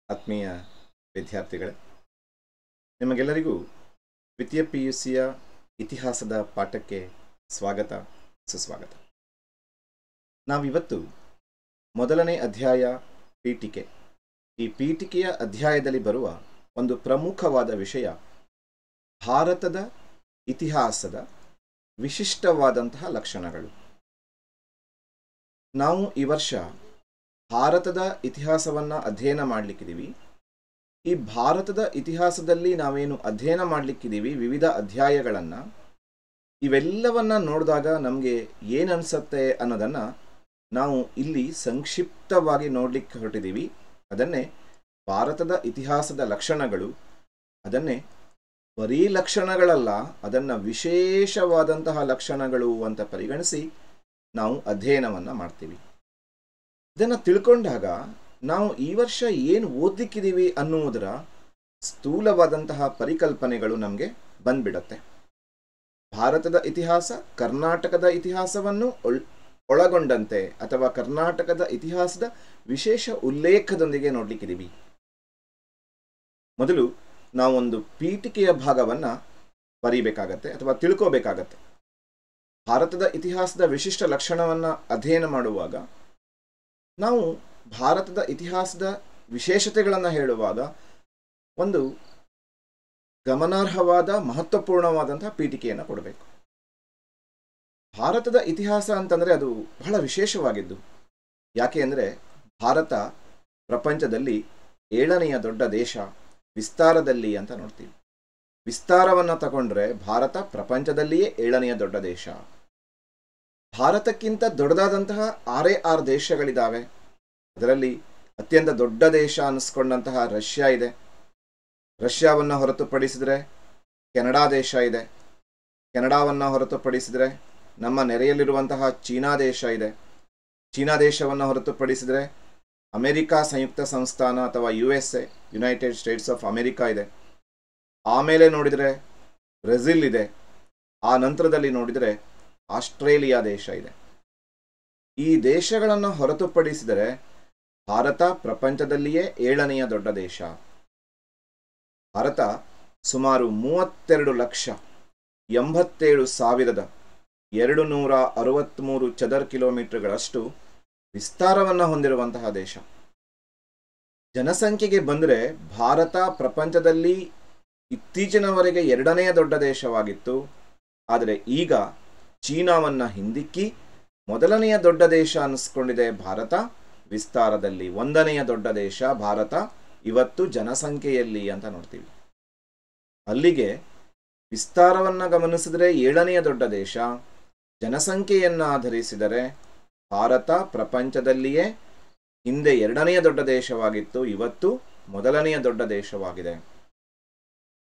ಆತ್ಮೀಯ ವಿದ್ಯಾರ್ಥಿಗಳೇ, ನಿಮಗೆಲ್ಲರಿಗೂ ದ್ವಿತೀಯ PUCಯ ಇತಿಹಾಸದ ಪಾಠಕ್ಕೆ ಸ್ವಾಗತ ಸುಸ್ವಾಗತ. ನಾವಿವತ್ತು ಮೊದಲನೇ ಅಧ್ಯಾಯ ಪೀಠಿಕೆ. ಈ ಪೀಠಿಕೆಯ ಅಧ್ಯಾಯದಲ್ಲಿ ಬರುವ ಒಂದು ಪ್ರಮುಖವಾದ ವಿಷಯ ಭಾರತದ ಇತಿಹಾಸದ ವಿಶಿಷ್ಟವಾದಂತಹ ಲಕ್ಷಣಗಳು. ನಾವು ಈ ವರ್ಷ ಭಾರತದ ಇತಿಹಾಸವನ್ನು ಅಧ್ಯಯನ ಮಾಡಲಿಕ್ಕಿದ್ದೀವಿ. ಈ ಭಾರತದ ಇತಿಹಾಸದಲ್ಲಿ ನಾವೇನು ಅಧ್ಯಯನ ಮಾಡಲಿಕ್ಕಿದ್ದೀವಿ, ವಿವಿಧ ಅಧ್ಯಾಯಗಳನ್ನು, ಇವೆಲ್ಲವನ್ನ ನೋಡಿದಾಗ ನಮಗೆ ಏನನ್ಸುತ್ತೆ ಅನ್ನೋದನ್ನು ನಾವು ಇಲ್ಲಿ ಸಂಕ್ಷಿಪ್ತವಾಗಿ ನೋಡಲಿಕ್ಕೆ ಹೊರಟಿದ್ದೀವಿ. ಅದನ್ನೇ ಭಾರತದ ಇತಿಹಾಸದ ಲಕ್ಷಣಗಳು. ಅದನ್ನೇ ಬರೀ ಲಕ್ಷಣಗಳಲ್ಲ, ಅದನ್ನು ವಿಶೇಷವಾದಂತಹ ಲಕ್ಷಣಗಳು ಅಂತ ಪರಿಗಣಿಸಿ ನಾವು ಅಧ್ಯಯನವನ್ನು ಮಾಡ್ತೀವಿ. ಇದನ್ನು ತಿಳ್ಕೊಂಡಾಗ ನಾವು ಈ ವರ್ಷ ಏನು ಓದಲಿಕ್ಕಿದ್ದೀವಿ ಅನ್ನುವುದರ ಸ್ಥೂಲವಾದಂತಹ ಪರಿಕಲ್ಪನೆಗಳು ನಮಗೆ ಬಂದ್ಬಿಡತ್ತೆ. ಭಾರತದ ಇತಿಹಾಸ ಕರ್ನಾಟಕದ ಇತಿಹಾಸವನ್ನು ಒಳಗೊಂಡಂತೆ ಅಥವಾ ಕರ್ನಾಟಕದ ಇತಿಹಾಸದ ವಿಶೇಷ ಉಲ್ಲೇಖದೊಂದಿಗೆ ನೋಡ್ಲಿಕ್ಕಿದ್ದೀವಿ. ಮೊದಲು ನಾವೊಂದು ಪೀಠಿಕೆಯ ಭಾಗವನ್ನು ಬರೀಬೇಕಾಗತ್ತೆ ಅಥವಾ ತಿಳ್ಕೋಬೇಕಾಗತ್ತೆ. ಭಾರತದ ಇತಿಹಾಸದ ವಿಶಿಷ್ಟ ಲಕ್ಷಣವನ್ನು ಅಧ್ಯಯನ ಮಾಡುವಾಗ ನಾವು ಭಾರತದ ಇತಿಹಾಸದ ವಿಶೇಷತೆಗಳನ್ನು ಹೇಳುವಾಗ ಒಂದು ಗಮನಾರ್ಹವಾದ ಮಹತ್ವಪೂರ್ಣವಾದಂತಹ ಪೀಠಿಕೆಯನ್ನು ಕೊಡಬೇಕು. ಭಾರತದ ಇತಿಹಾಸ ಅಂತಂದರೆ ಅದು ಬಹಳ ವಿಶೇಷವಾಗಿದ್ದು. ಯಾಕೆ ಅಂದರೆ ಭಾರತ ಪ್ರಪಂಚದಲ್ಲಿ 7ನೆಯ ದೊಡ್ಡ ದೇಶ ವಿಸ್ತಾರದಲ್ಲಿ ಅಂತ ನೋಡ್ತೀವಿ. ವಿಸ್ತಾರವನ್ನು ತಗೊಂಡ್ರೆ ಭಾರತ ಪ್ರಪಂಚದಲ್ಲಿಯೇ 7ನೆಯ ದೊಡ್ಡ ದೇಶ. ಭಾರತಕ್ಕಿಂತ ದೊಡ್ಡದಾದಂತಹ 6 ದೇಶಗಳಿದ್ದಾವೆ. ಅದರಲ್ಲಿ ಅತ್ಯಂತ ದೊಡ್ಡ ದೇಶ ಅನ್ನಿಸ್ಕೊಂಡಂತಹ ರಷ್ಯಾ ಇದೆ. ರಷ್ಯಾವನ್ನು ಹೊರತುಪಡಿಸಿದರೆ ಕೆನಡಾ ದೇಶ ಇದೆ. ಕೆನಡಾವನ್ನು ಹೊರತುಪಡಿಸಿದರೆ ನಮ್ಮ ನೆರೆಯಲ್ಲಿರುವಂತಹ ಚೀನಾ ದೇಶ ಇದೆ. ಚೀನಾ ದೇಶವನ್ನು ಹೊರತುಪಡಿಸಿದರೆ ಅಮೆರಿಕಾ ಸಂಯುಕ್ತ ಸಂಸ್ಥಾನ ಅಥವಾ USA United States of America ಇದೆ. ಆಮೇಲೆ ನೋಡಿದರೆ ಬ್ರೆಜಿಲ್ ಇದೆ. ಆ ನಂತರದಲ್ಲಿ ನೋಡಿದರೆ ಆಸ್ಟ್ರೇಲಿಯಾ ದೇಶ ಇದೆ. ಈ ದೇಶಗಳನ್ನು ಹೊರತುಪಡಿಸಿದರೆ ಭಾರತ ಪ್ರಪಂಚದಲ್ಲಿಯೇ 7ನೆಯ ದೊಡ್ಡ ದೇಶ. ಭಾರತ ಸುಮಾರು 32,87,263 ಚದರ್ ಕಿಲೋಮೀಟರ್ಗಳಷ್ಟು ವಿಸ್ತಾರವನ್ನು ಹೊಂದಿರುವಂತಹ ದೇಶ. ಜನಸಂಖ್ಯೆಗೆ ಬಂದರೆ ಭಾರತ ಪ್ರಪಂಚದಲ್ಲಿ ಇತ್ತೀಚಿನವರೆಗೆ 2ನೆಯ ದೊಡ್ಡ ದೇಶವಾಗಿತ್ತು. ಆದರೆ ಈಗ ಚೀನಾವನ್ನು ಹಿಂದಿಕ್ಕಿ ಮೊದಲನೆಯ ದೊಡ್ಡ ದೇಶ ಅನ್ನಿಸ್ಕೊಂಡಿದೆ ಭಾರತ ವಿಸ್ತಾರದಲ್ಲಿ. 1ನೆಯ ದೊಡ್ಡ ದೇಶ ಭಾರತ ಇವತ್ತು ಜನಸಂಖ್ಯೆಯಲ್ಲಿ ಅಂತ ನೋಡ್ತೀವಿ. ಅಲ್ಲಿಗೆ ವಿಸ್ತಾರವನ್ನು ಗಮನಿಸಿದರೆ 7ನೆಯ ದೊಡ್ಡ ದೇಶ, ಜನಸಂಖ್ಯೆಯನ್ನು ಆಧರಿಸಿದರೆ ಭಾರತ ಪ್ರಪಂಚದಲ್ಲಿಯೇ ಹಿಂದೆ 2ನೆಯ ದೊಡ್ಡ ದೇಶವಾಗಿತ್ತು, ಇವತ್ತು ಮೊದಲನೆಯ ದೊಡ್ಡ ದೇಶವಾಗಿದೆ.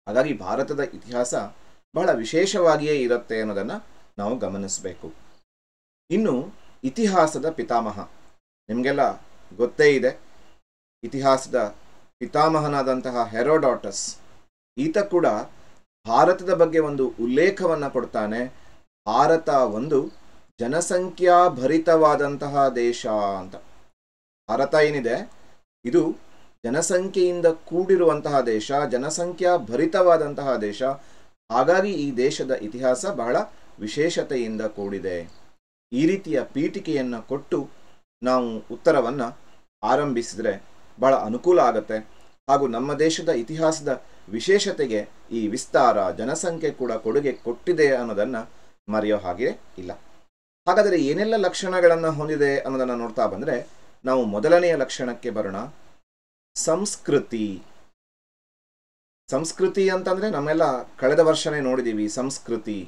ಹಾಗಾಗಿ ಭಾರತದ ಇತಿಹಾಸ ಬಹಳ ವಿಶೇಷವಾಗಿಯೇ ಇರುತ್ತೆ ಅನ್ನೋದನ್ನು ನಾವು ಗಮನಿಸಬೇಕು. ಇನ್ನು ಇತಿಹಾಸದ ಪಿತಾಮಹ ನಿಮಗೆಲ್ಲ ಗೊತ್ತೇ ಇದೆ. ಇತಿಹಾಸದ ಪಿತಾಮಹನಾದಂತಹ ಹೆರೋಡಾಟಸ್, ಈತ ಕೂಡ ಭಾರತದ ಬಗ್ಗೆ ಒಂದು ಉಲ್ಲೇಖವನ್ನು ಕೊಡ್ತಾನೆ. ಭಾರತ ಒಂದು ಜನಸಂಖ್ಯಾ ಭರಿತವಾದಂತಹ ದೇಶ ಅಂತ. ಭಾರತ ಏನಿದೆ ಇದು ಜನಸಂಖ್ಯೆಯಿಂದ ಕೂಡಿರುವಂತಹ ದೇಶ, ಜನಸಂಖ್ಯಾ ಭರಿತವಾದಂತಹ ದೇಶ. ಹಾಗಾಗಿ ಈ ದೇಶದ ಇತಿಹಾಸ ಬಹಳ ವಿಶೇಷತೆಯಿಂದ ಕೂಡಿದೆ. ಈ ರೀತಿಯ ಪೀಠಿಕೆಯನ್ನು ಕೊಟ್ಟು ನಾವು ಉತ್ತರವನ್ನು ಆರಂಭಿಸಿದರೆ ಬಹಳ ಅನುಕೂಲ ಆಗುತ್ತೆ. ಹಾಗೂ ನಮ್ಮ ದೇಶದ ಇತಿಹಾಸದ ವಿಶೇಷತೆಗೆ ಈ ವಿಸ್ತಾರ, ಜನಸಂಖ್ಯೆ ಕೂಡ ಕೊಡುಗೆ ಕೊಟ್ಟಿದೆ ಅನ್ನೋದನ್ನು ಮರೆಯೋ ಹಾಗೆ ಇಲ್ಲ. ಹಾಗಾದರೆ ಏನೆಲ್ಲ ಲಕ್ಷಣಗಳನ್ನು ಹೊಂದಿದೆ ಅನ್ನೋದನ್ನು ನೋಡ್ತಾ ಬಂದರೆ ನಾವು ಮೊದಲನೆಯ ಲಕ್ಷಣಕ್ಕೆ ಬರೋಣ. ಸಂಸ್ಕೃತಿ. ಸಂಸ್ಕೃತಿ ಅಂತಂದರೆ ನಮ್ಮೆಲ್ಲ ಕಳೆದ ವರ್ಷನೇ ನೋಡಿದ್ದೀವಿ. ಸಂಸ್ಕೃತಿ,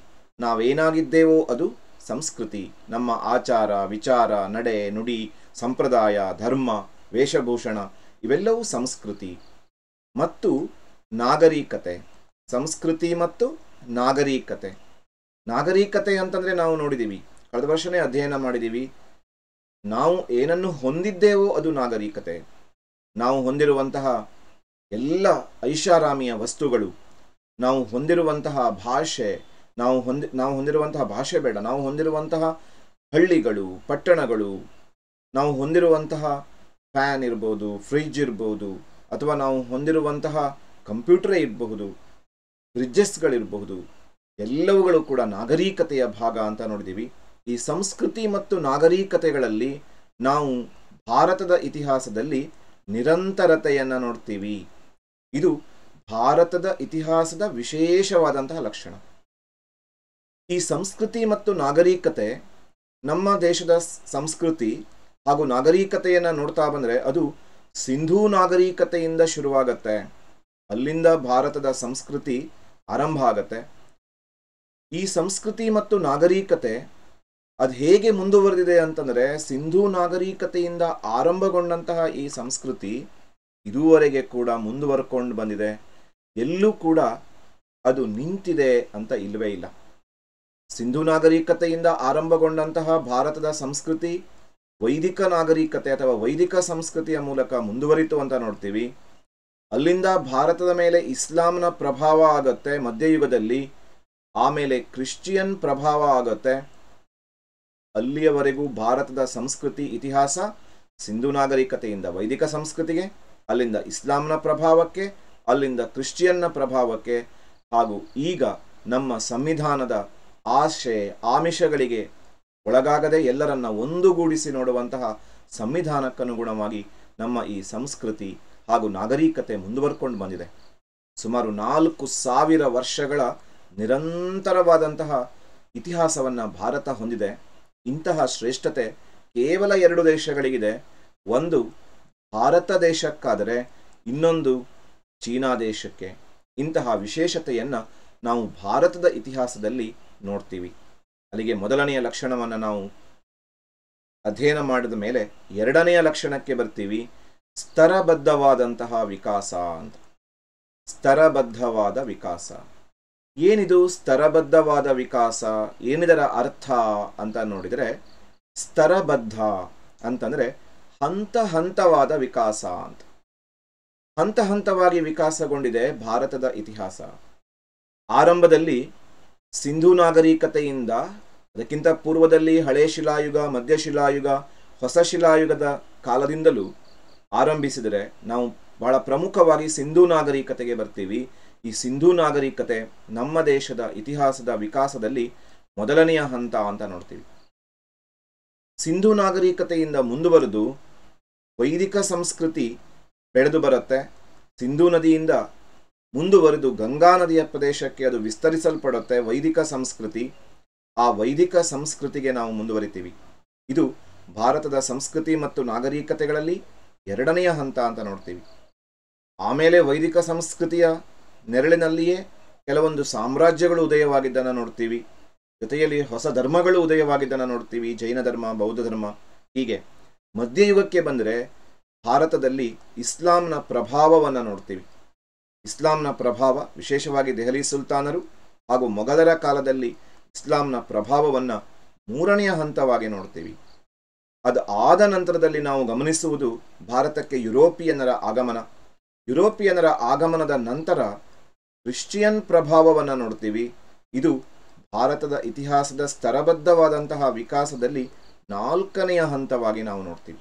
ನಾವೇನಾಗಿದ್ದೇವೋ ಅದು ಸಂಸ್ಕೃತಿ. ನಮ್ಮ ಆಚಾರ ವಿಚಾರ, ನಡೆ ನುಡಿ, ಸಂಪ್ರದಾಯ, ಧರ್ಮ, ವೇಷಭೂಷಣ ಇವೆಲ್ಲವೂ ಸಂಸ್ಕೃತಿ. ಮತ್ತು ನಾಗರಿಕತೆ. ಸಂಸ್ಕೃತಿ ಮತ್ತು ನಾಗರಿಕತೆ. ನಾಗರಿಕತೆ ಅಂತಂದರೆ ನಾವು ನೋಡಿದ್ದೀವಿ, ಕಳೆದ ವರ್ಷನೇ ಅಧ್ಯಯನ ಮಾಡಿದ್ದೀವಿ. ನಾವು ಏನನ್ನು ಹೊಂದಿದ್ದೇವೋ ಅದು ನಾಗರಿಕತೆ. ನಾವು ಹೊಂದಿರುವಂತಹ ಎಲ್ಲ ಐಷಾರಾಮಿಯ ವಸ್ತುಗಳು, ನಾವು ಹೊಂದಿರುವಂತಹ ಭಾಷೆ, ನಾವು ಹೊಂದಿರುವಂತಹ ಭಾಷೆ ಬೇಡ, ನಾವು ಹೊಂದಿರುವಂತಹ ಹಳ್ಳಿಗಳು, ಪಟ್ಟಣಗಳು, ನಾವು ಹೊಂದಿರುವಂತಹ ಫ್ಯಾನ್ ಇರ್ಬೋದು, ಫ್ರಿಡ್ಜ್ ಇರ್ಬೋದು, ಅಥವಾ ನಾವು ಹೊಂದಿರುವಂತಹ ಕಂಪ್ಯೂಟರೇ ಇರಬಹುದು, ಬ್ರಿಡ್ಜಸ್ಗಳಿರಬಹುದು, ಎಲ್ಲವುಗಳು ಕೂಡ ನಾಗರಿಕತೆಯ ಭಾಗ ಅಂತ ನೋಡಿದ್ದೀವಿ. ಈ ಸಂಸ್ಕೃತಿ ಮತ್ತು ನಾಗರಿಕತೆಗಳಲ್ಲಿ ನಾವು ಭಾರತದ ಇತಿಹಾಸದಲ್ಲಿ ನಿರಂತರತೆಯನ್ನು ನೋಡ್ತೀವಿ. ಇದು ಭಾರತದ ಇತಿಹಾಸದ ವಿಶೇಷವಾದಂತಹ ಲಕ್ಷಣ. ಈ ಸಂಸ್ಕೃತಿ ಮತ್ತು ನಾಗರಿಕತೆ, ನಮ್ಮ ದೇಶದ ಸಂಸ್ಕೃತಿ ಹಾಗೂ ನಾಗರಿಕತೆಯನ್ನು ನೋಡ್ತಾ ಬಂದರೆ ಅದು ಸಿಂಧೂ ನಾಗರಿಕತೆಯಿಂದ ಶುರುವಾಗತ್ತೆ. ಅಲ್ಲಿಂದ ಭಾರತದ ಸಂಸ್ಕೃತಿ ಆರಂಭ ಆಗತ್ತೆ. ಈ ಸಂಸ್ಕೃತಿ ಮತ್ತು ನಾಗರಿಕತೆ ಅದು ಹೇಗೆ ಮುಂದುವರೆದಿದೆ ಅಂತಂದರೆ, ಸಿಂಧೂ ನಾಗರಿಕತೆಯಿಂದ ಆರಂಭಗೊಂಡಂತಹ ಈ ಸಂಸ್ಕೃತಿ ಇದುವರೆಗೆ ಕೂಡ ಮುಂದುವರ್ಕೊಂಡು ಬಂದಿದೆ. ಎಲ್ಲೂ ಕೂಡ ಅದು ನಿಂತಿದೆ ಅಂತ ಇಲ್ಲವೇ ಇಲ್ಲ. ಸಿಂಧೂ ನಾಗರಿಕತೆಯಿಂದ ಆರಂಭಗೊಂಡಂತಹ ಭಾರತದ ಸಂಸ್ಕೃತಿ ವೈದಿಕ ನಾಗರಿಕತೆ ಅಥವಾ ವೈದಿಕ ಸಂಸ್ಕೃತಿಯ ಮೂಲಕ ಮುಂದುವರಿತು ಅಂತ ನೋಡ್ತೀವಿ. ಅಲ್ಲಿಂದ ಭಾರತದ ಮೇಲೆ ಇಸ್ಲಾಂನ ಪ್ರಭಾವ ಆಗುತ್ತೆ ಮಧ್ಯಯುಗದಲ್ಲಿ, ಆಮೇಲೆ ಕ್ರಿಶ್ಚಿಯನ್ ಪ್ರಭಾವ ಆಗುತ್ತೆ. ಅಲ್ಲಿಯವರೆಗೂ ಭಾರತದ ಸಂಸ್ಕೃತಿ ಇತಿಹಾಸ ಸಿಂಧೂ ನಾಗರಿಕತೆಯಿಂದ ವೈದಿಕ ಸಂಸ್ಕೃತಿಗೆ, ಅಲ್ಲಿಂದ ಇಸ್ಲಾಂನ ಪ್ರಭಾವಕ್ಕೆ, ಅಲ್ಲಿಂದ ಕ್ರಿಶ್ಚಿಯನ್ನ ಪ್ರಭಾವಕ್ಕೆ, ಹಾಗೂ ಈಗ ನಮ್ಮ ಸಂವಿಧಾನದ ಆಮಿಷಗಳಿಗೆ ಒಳಗಾಗದೆ ಎಲ್ಲರನ್ನ ಒಂದುಗೂಡಿಸಿ ನೋಡುವಂತಹ ಸಂವಿಧಾನಕ್ಕನುಗುಣವಾಗಿ ನಮ್ಮ ಈ ಸಂಸ್ಕೃತಿ ಹಾಗೂ ನಾಗರಿಕತೆ ಮುಂದುವರ್ಕೊಂಡು ಬಂದಿದೆ. ಸುಮಾರು 4000 ವರ್ಷಗಳ ನಿರಂತರವಾದಂತಹ ಇತಿಹಾಸವನ್ನು ಭಾರತ ಹೊಂದಿದೆ. ಇಂತಹ ಶ್ರೇಷ್ಠತೆ ಕೇವಲ 2 ದೇಶಗಳಿಗಿದೆ. ಒಂದು ಭಾರತ ದೇಶಕ್ಕಾದರೆ ಇನ್ನೊಂದು ಚೀನಾ ದೇಶಕ್ಕೆ. ಇಂತಹ ವಿಶೇಷತೆಯನ್ನು ನಾವು ಭಾರತದ ಇತಿಹಾಸದಲ್ಲಿ ನೋಡ್ತೀವಿ. ಅಲ್ಲಿಗೆ ಮೊದಲನೆಯ ಲಕ್ಷಣವನ್ನು ನಾವು ಅಧ್ಯಯನ ಮಾಡಿದ ಮೇಲೆ ಎರಡನೆಯ ಲಕ್ಷಣಕ್ಕೆ ಬರ್ತೀವಿ, ಸ್ತರಬದ್ಧವಾದಂತಹ ವಿಕಾಸ ಅಂತ. ಸ್ತರಬದ್ಧವಾದ ವಿಕಾಸ ಏನಿದು? ಸ್ತರಬದ್ಧವಾದ ವಿಕಾಸ ಏನಿದರ ಅರ್ಥ ಅಂತ ನೋಡಿದರೆ, ಸ್ತರಬದ್ಧ ಅಂತಂದರೆ ಹಂತ ಹಂತವಾದ ವಿಕಾಸ ಅಂತ. ಹಂತ ಹಂತವಾಗಿ ವಿಕಾಸಗೊಂಡಿದೆ ಭಾರತದ ಇತಿಹಾಸ. ಆರಂಭದಲ್ಲಿ ಸಿಂಧೂ ನಾಗರಿಕತೆಯಿಂದ, ಅದಕ್ಕಿಂತ ಪೂರ್ವದಲ್ಲಿ ಹಳೆ ಶಿಲಾಯುಗ, ಮಧ್ಯಶಿಲಾಯುಗ, ಹೊಸ ಶಿಲಾಯುಗದ ಕಾಲದಿಂದಲೂ ಆರಂಭಿಸಿದರೆ ನಾವು ಬಹಳ ಪ್ರಮುಖವಾಗಿ ಸಿಂಧೂ ನಾಗರಿಕತೆಗೆ ಬರ್ತೀವಿ. ಈ ಸಿಂಧೂ ನಾಗರಿಕತೆ ನಮ್ಮ ದೇಶದ ಇತಿಹಾಸದ ವಿಕಾಸದಲ್ಲಿ ಮೊದಲನೆಯ ಹಂತ ಅಂತ ನೋಡ್ತೀವಿ. ಸಿಂಧೂ ನಾಗರಿಕತೆಯಿಂದ ಮುಂದುವರೆದು ವೈದಿಕ ಸಂಸ್ಕೃತಿ ಬೆಳೆದು ಬರುತ್ತೆ. ಸಿಂಧೂ ನದಿಯಿಂದ ಮುಂದುವರೆದು ಗಂಗಾ ನದಿಯ ಪ್ರದೇಶಕ್ಕೆ ಅದು ವಿಸ್ತರಿಸಲ್ಪಡುತ್ತೆ ವೈದಿಕ ಸಂಸ್ಕೃತಿ. ಆ ವೈದಿಕ ಸಂಸ್ಕೃತಿಗೆ ನಾವು ಮುಂದುವರಿತೀವಿ. ಇದು ಭಾರತದ ಸಂಸ್ಕೃತಿ ಮತ್ತು ನಾಗರಿಕತೆಗಳಲ್ಲಿ ಎರಡನೆಯ ಹಂತ ಅಂತ ನೋಡ್ತೀವಿ. ಆಮೇಲೆ ವೈದಿಕ ಸಂಸ್ಕೃತಿಯ ನೆರಳಿನಲ್ಲಿಯೇ ಕೆಲವೊಂದು ಸಾಮ್ರಾಜ್ಯಗಳು ಉದಯವಾಗಿದ್ದನ್ನು ನೋಡ್ತೀವಿ. ಜೊತೆಯಲ್ಲಿ ಹೊಸ ಧರ್ಮಗಳು ಉದಯವಾಗಿದ್ದನ್ನು ನೋಡ್ತೀವಿ, ಜೈನ ಧರ್ಮ, ಬೌದ್ಧ ಧರ್ಮ. ಹೀಗೆ ಮಧ್ಯಯುಗಕ್ಕೆ ಬಂದರೆ ಭಾರತದಲ್ಲಿ ಇಸ್ಲಾಂನ ಪ್ರಭಾವವನ್ನು ನೋಡ್ತೀವಿ. ಇಸ್ಲಾಂನ ಪ್ರಭಾವ, ವಿಶೇಷವಾಗಿ ದೆಹಲಿ ಸುಲ್ತಾನರು ಹಾಗೂ ಮೊಘಲರ ಕಾಲದಲ್ಲಿ ಇಸ್ಲಾಂನ ಪ್ರಭಾವವನ್ನು ಮೂರನೆಯ ಹಂತವಾಗಿ ನೋಡ್ತೀವಿ. ಅದು ಆದ ನಂತರದಲ್ಲಿ ನಾವು ಗಮನಿಸುವುದು ಭಾರತಕ್ಕೆ ಯುರೋಪಿಯನ್ನರ ಆಗಮನ. ಯುರೋಪಿಯನ್ನರ ಆಗಮನದ ನಂತರ ಕ್ರಿಶ್ಚಿಯನ್ ಪ್ರಭಾವವನ್ನು ನೋಡ್ತೀವಿ. ಇದು ಭಾರತದ ಇತಿಹಾಸದ ಸ್ತರಬದ್ಧವಾದಂತಹ ವಿಕಾಸದಲ್ಲಿ ನಾಲ್ಕನೆಯ ಹಂತವಾಗಿ ನಾವು ನೋಡ್ತೀವಿ.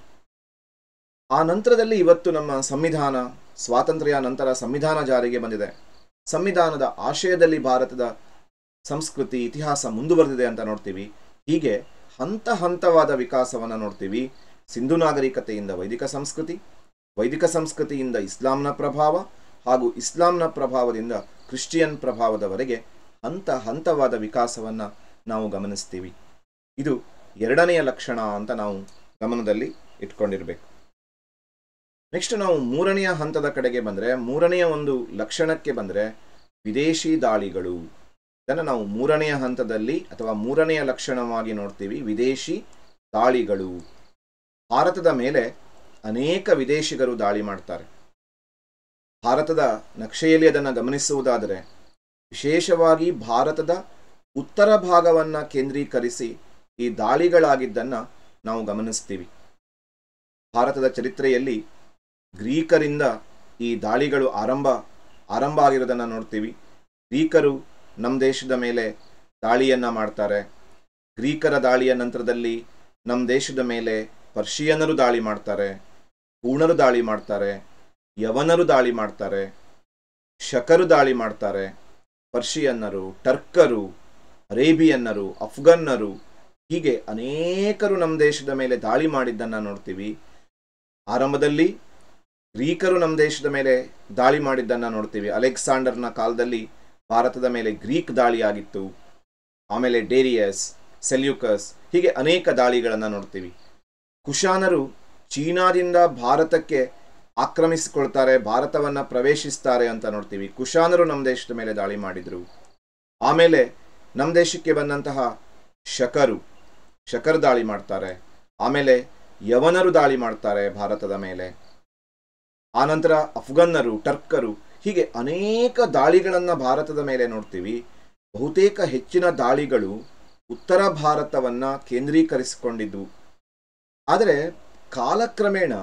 ಆ ನಂತರದಲ್ಲಿ ಇವತ್ತು ನಮ್ಮ ಸಂವಿಧಾನ, ಸ್ವಾತಂತ್ರ್ಯ ನಂತರ ಸಂವಿಧಾನ ಜಾರಿಗೆ ಬಂದಿದೆ. ಸಂವಿಧಾನದ ಆಶಯದಲ್ಲಿ ಭಾರತದ ಸಂಸ್ಕೃತಿ ಇತಿಹಾಸ ಮುಂದುವರೆದಿದೆ ಅಂತ ನೋಡ್ತೀವಿ. ಹೀಗೆ ಹಂತ ಹಂತವಾದ ವಿಕಾಸವನ್ನು ನೋಡ್ತೀವಿ. ಸಿಂಧು ನಾಗರಿಕತೆಯಿಂದ ವೈದಿಕ ಸಂಸ್ಕೃತಿ, ವೈದಿಕ ಸಂಸ್ಕೃತಿಯಿಂದ ಇಸ್ಲಾಂನ ಪ್ರಭಾವ ಹಾಗೂ ಇಸ್ಲಾಂನ ಪ್ರಭಾವದಿಂದ ಕ್ರಿಶ್ಚಿಯನ್ ಪ್ರಭಾವದವರೆಗೆ ಹಂತ ಹಂತವಾದ ವಿಕಾಸವನ್ನು ನಾವು ಗಮನಿಸ್ತೀವಿ. ಇದು ಎರಡನೆಯ ಲಕ್ಷಣ ಅಂತ ನಾವು ಗಮನದಲ್ಲಿ ಇಟ್ಕೊಂಡಿರಬೇಕು. ನೆಕ್ಸ್ಟ್ ನಾವು ಮೂರನೆಯ ಹಂತದ ಕಡೆಗೆ ಬಂದರೆ, ಮೂರನೆಯ ಒಂದು ಲಕ್ಷಣಕ್ಕೆ ಬಂದರೆ ವಿದೇಶಿ ದಾಳಿಗಳು. ಇದನ್ನು ನಾವು ಮೂರನೆಯ ಹಂತದಲ್ಲಿ ಅಥವಾ ಮೂರನೆಯ ಲಕ್ಷಣವಾಗಿ ನೋಡ್ತೀವಿ, ವಿದೇಶಿ ದಾಳಿಗಳು. ಭಾರತದ ಮೇಲೆ ಅನೇಕ ವಿದೇಶಿಗರು ದಾಳಿ ಮಾಡ್ತಾರೆ. ಭಾರತದ ನಕ್ಷೆಯಲ್ಲಿ ಅದನ್ನು ಗಮನಿಸುವುದಾದರೆ ವಿಶೇಷವಾಗಿ ಭಾರತದ ಉತ್ತರ ಭಾಗವನ್ನು ಕೇಂದ್ರೀಕರಿಸಿ ಈ ದಾಳಿಗಳಾಗಿದ್ದನ್ನು ನಾವು ಗಮನಿಸ್ತೀವಿ. ಭಾರತದ ಚರಿತ್ರೆಯಲ್ಲಿ ಗ್ರೀಕರಿಂದ ಈ ದಾಳಿಗಳು ಆರಂಭ ಆಗಿರೋದನ್ನು ನೋಡ್ತೀವಿ. ಗ್ರೀಕರು ನಮ್ಮ ದೇಶದ ಮೇಲೆ ದಾಳಿಯನ್ನು ಮಾಡ್ತಾರೆ. ಗ್ರೀಕರ ದಾಳಿಯ ನಂತರದಲ್ಲಿ ನಮ್ಮ ದೇಶದ ಮೇಲೆ ಪರ್ಷಿಯನ್ನರು ದಾಳಿ ಮಾಡ್ತಾರೆ, ಪೂರ್ಣರು ದಾಳಿ ಮಾಡ್ತಾರೆ. ಯವನರು ದಾಳಿ ಮಾಡ್ತಾರೆ, ಶಕರು ದಾಳಿ ಮಾಡ್ತಾರೆ, ಪರ್ಷಿಯನ್ನರು, ಟರ್ಕರು, ಅರೇಬಿಯನ್ನರು, ಅಫ್ಘನ್ನರು, ಹೀಗೆ ಅನೇಕರು ನಮ್ಮ ದೇಶದ ಮೇಲೆ ದಾಳಿ ಮಾಡಿದ್ದನ್ನು ನೋಡ್ತೀವಿ. ಆರಂಭದಲ್ಲಿ ಗ್ರೀಕರು ನಮ್ಮ ದೇಶದ ಮೇಲೆ ದಾಳಿ ಮಾಡಿದ್ದನ್ನು ನೋಡ್ತೀವಿ. ಅಲೆಕ್ಸಾಂಡರ್ನ ಕಾಲದಲ್ಲಿ ಭಾರತದ ಮೇಲೆ ಗ್ರೀಕ್ ದಾಳಿ ಆಗಿತ್ತು. ಆಮೇಲೆ ಡೇರಿಯಸ್, ಸೆಲ್ಯೂಕಸ್, ಹೀಗೆ ಅನೇಕ ದಾಳಿಗಳನ್ನು ನೋಡ್ತೀವಿ. ಕುಶಾನರು ಚೀನಾದಿಂದ ಭಾರತಕ್ಕೆ ಆಕ್ರಮಿಸಿಕೊಳ್ತಾರೆ, ಭಾರತವನ್ನು ಪ್ರವೇಶಿಸ್ತಾರೆ ಅಂತ ನೋಡ್ತೀವಿ. ಕುಶಾನರು ನಮ್ಮ ದೇಶದ ಮೇಲೆ ದಾಳಿ ಮಾಡಿದರು. ಆಮೇಲೆ ನಮ್ಮ ದೇಶಕ್ಕೆ ಬಂದಂತಹ ಶಕರು ದಾಳಿ ಮಾಡ್ತಾರೆ. ಆಮೇಲೆ ಯವನರು ದಾಳಿ ಮಾಡ್ತಾರೆ ಭಾರತದ ಮೇಲೆ. ಆನಂತರ ಅಫ್ಘನ್ನರು, ಟರ್ಕರು, ಹೀಗೆ ಅನೇಕ ದಾಳಿಗಳನ್ನು ಭಾರತದ ಮೇಲೆ ನೋಡ್ತೀವಿ. ಬಹುತೇಕ ಹೆಚ್ಚಿನ ದಾಳಿಗಳು ಉತ್ತರ ಭಾರತವನ್ನು ಕೇಂದ್ರೀಕರಿಸಿಕೊಂಡಿದ್ದು. ಆದರೆ ಕಾಲಕ್ರಮೇಣ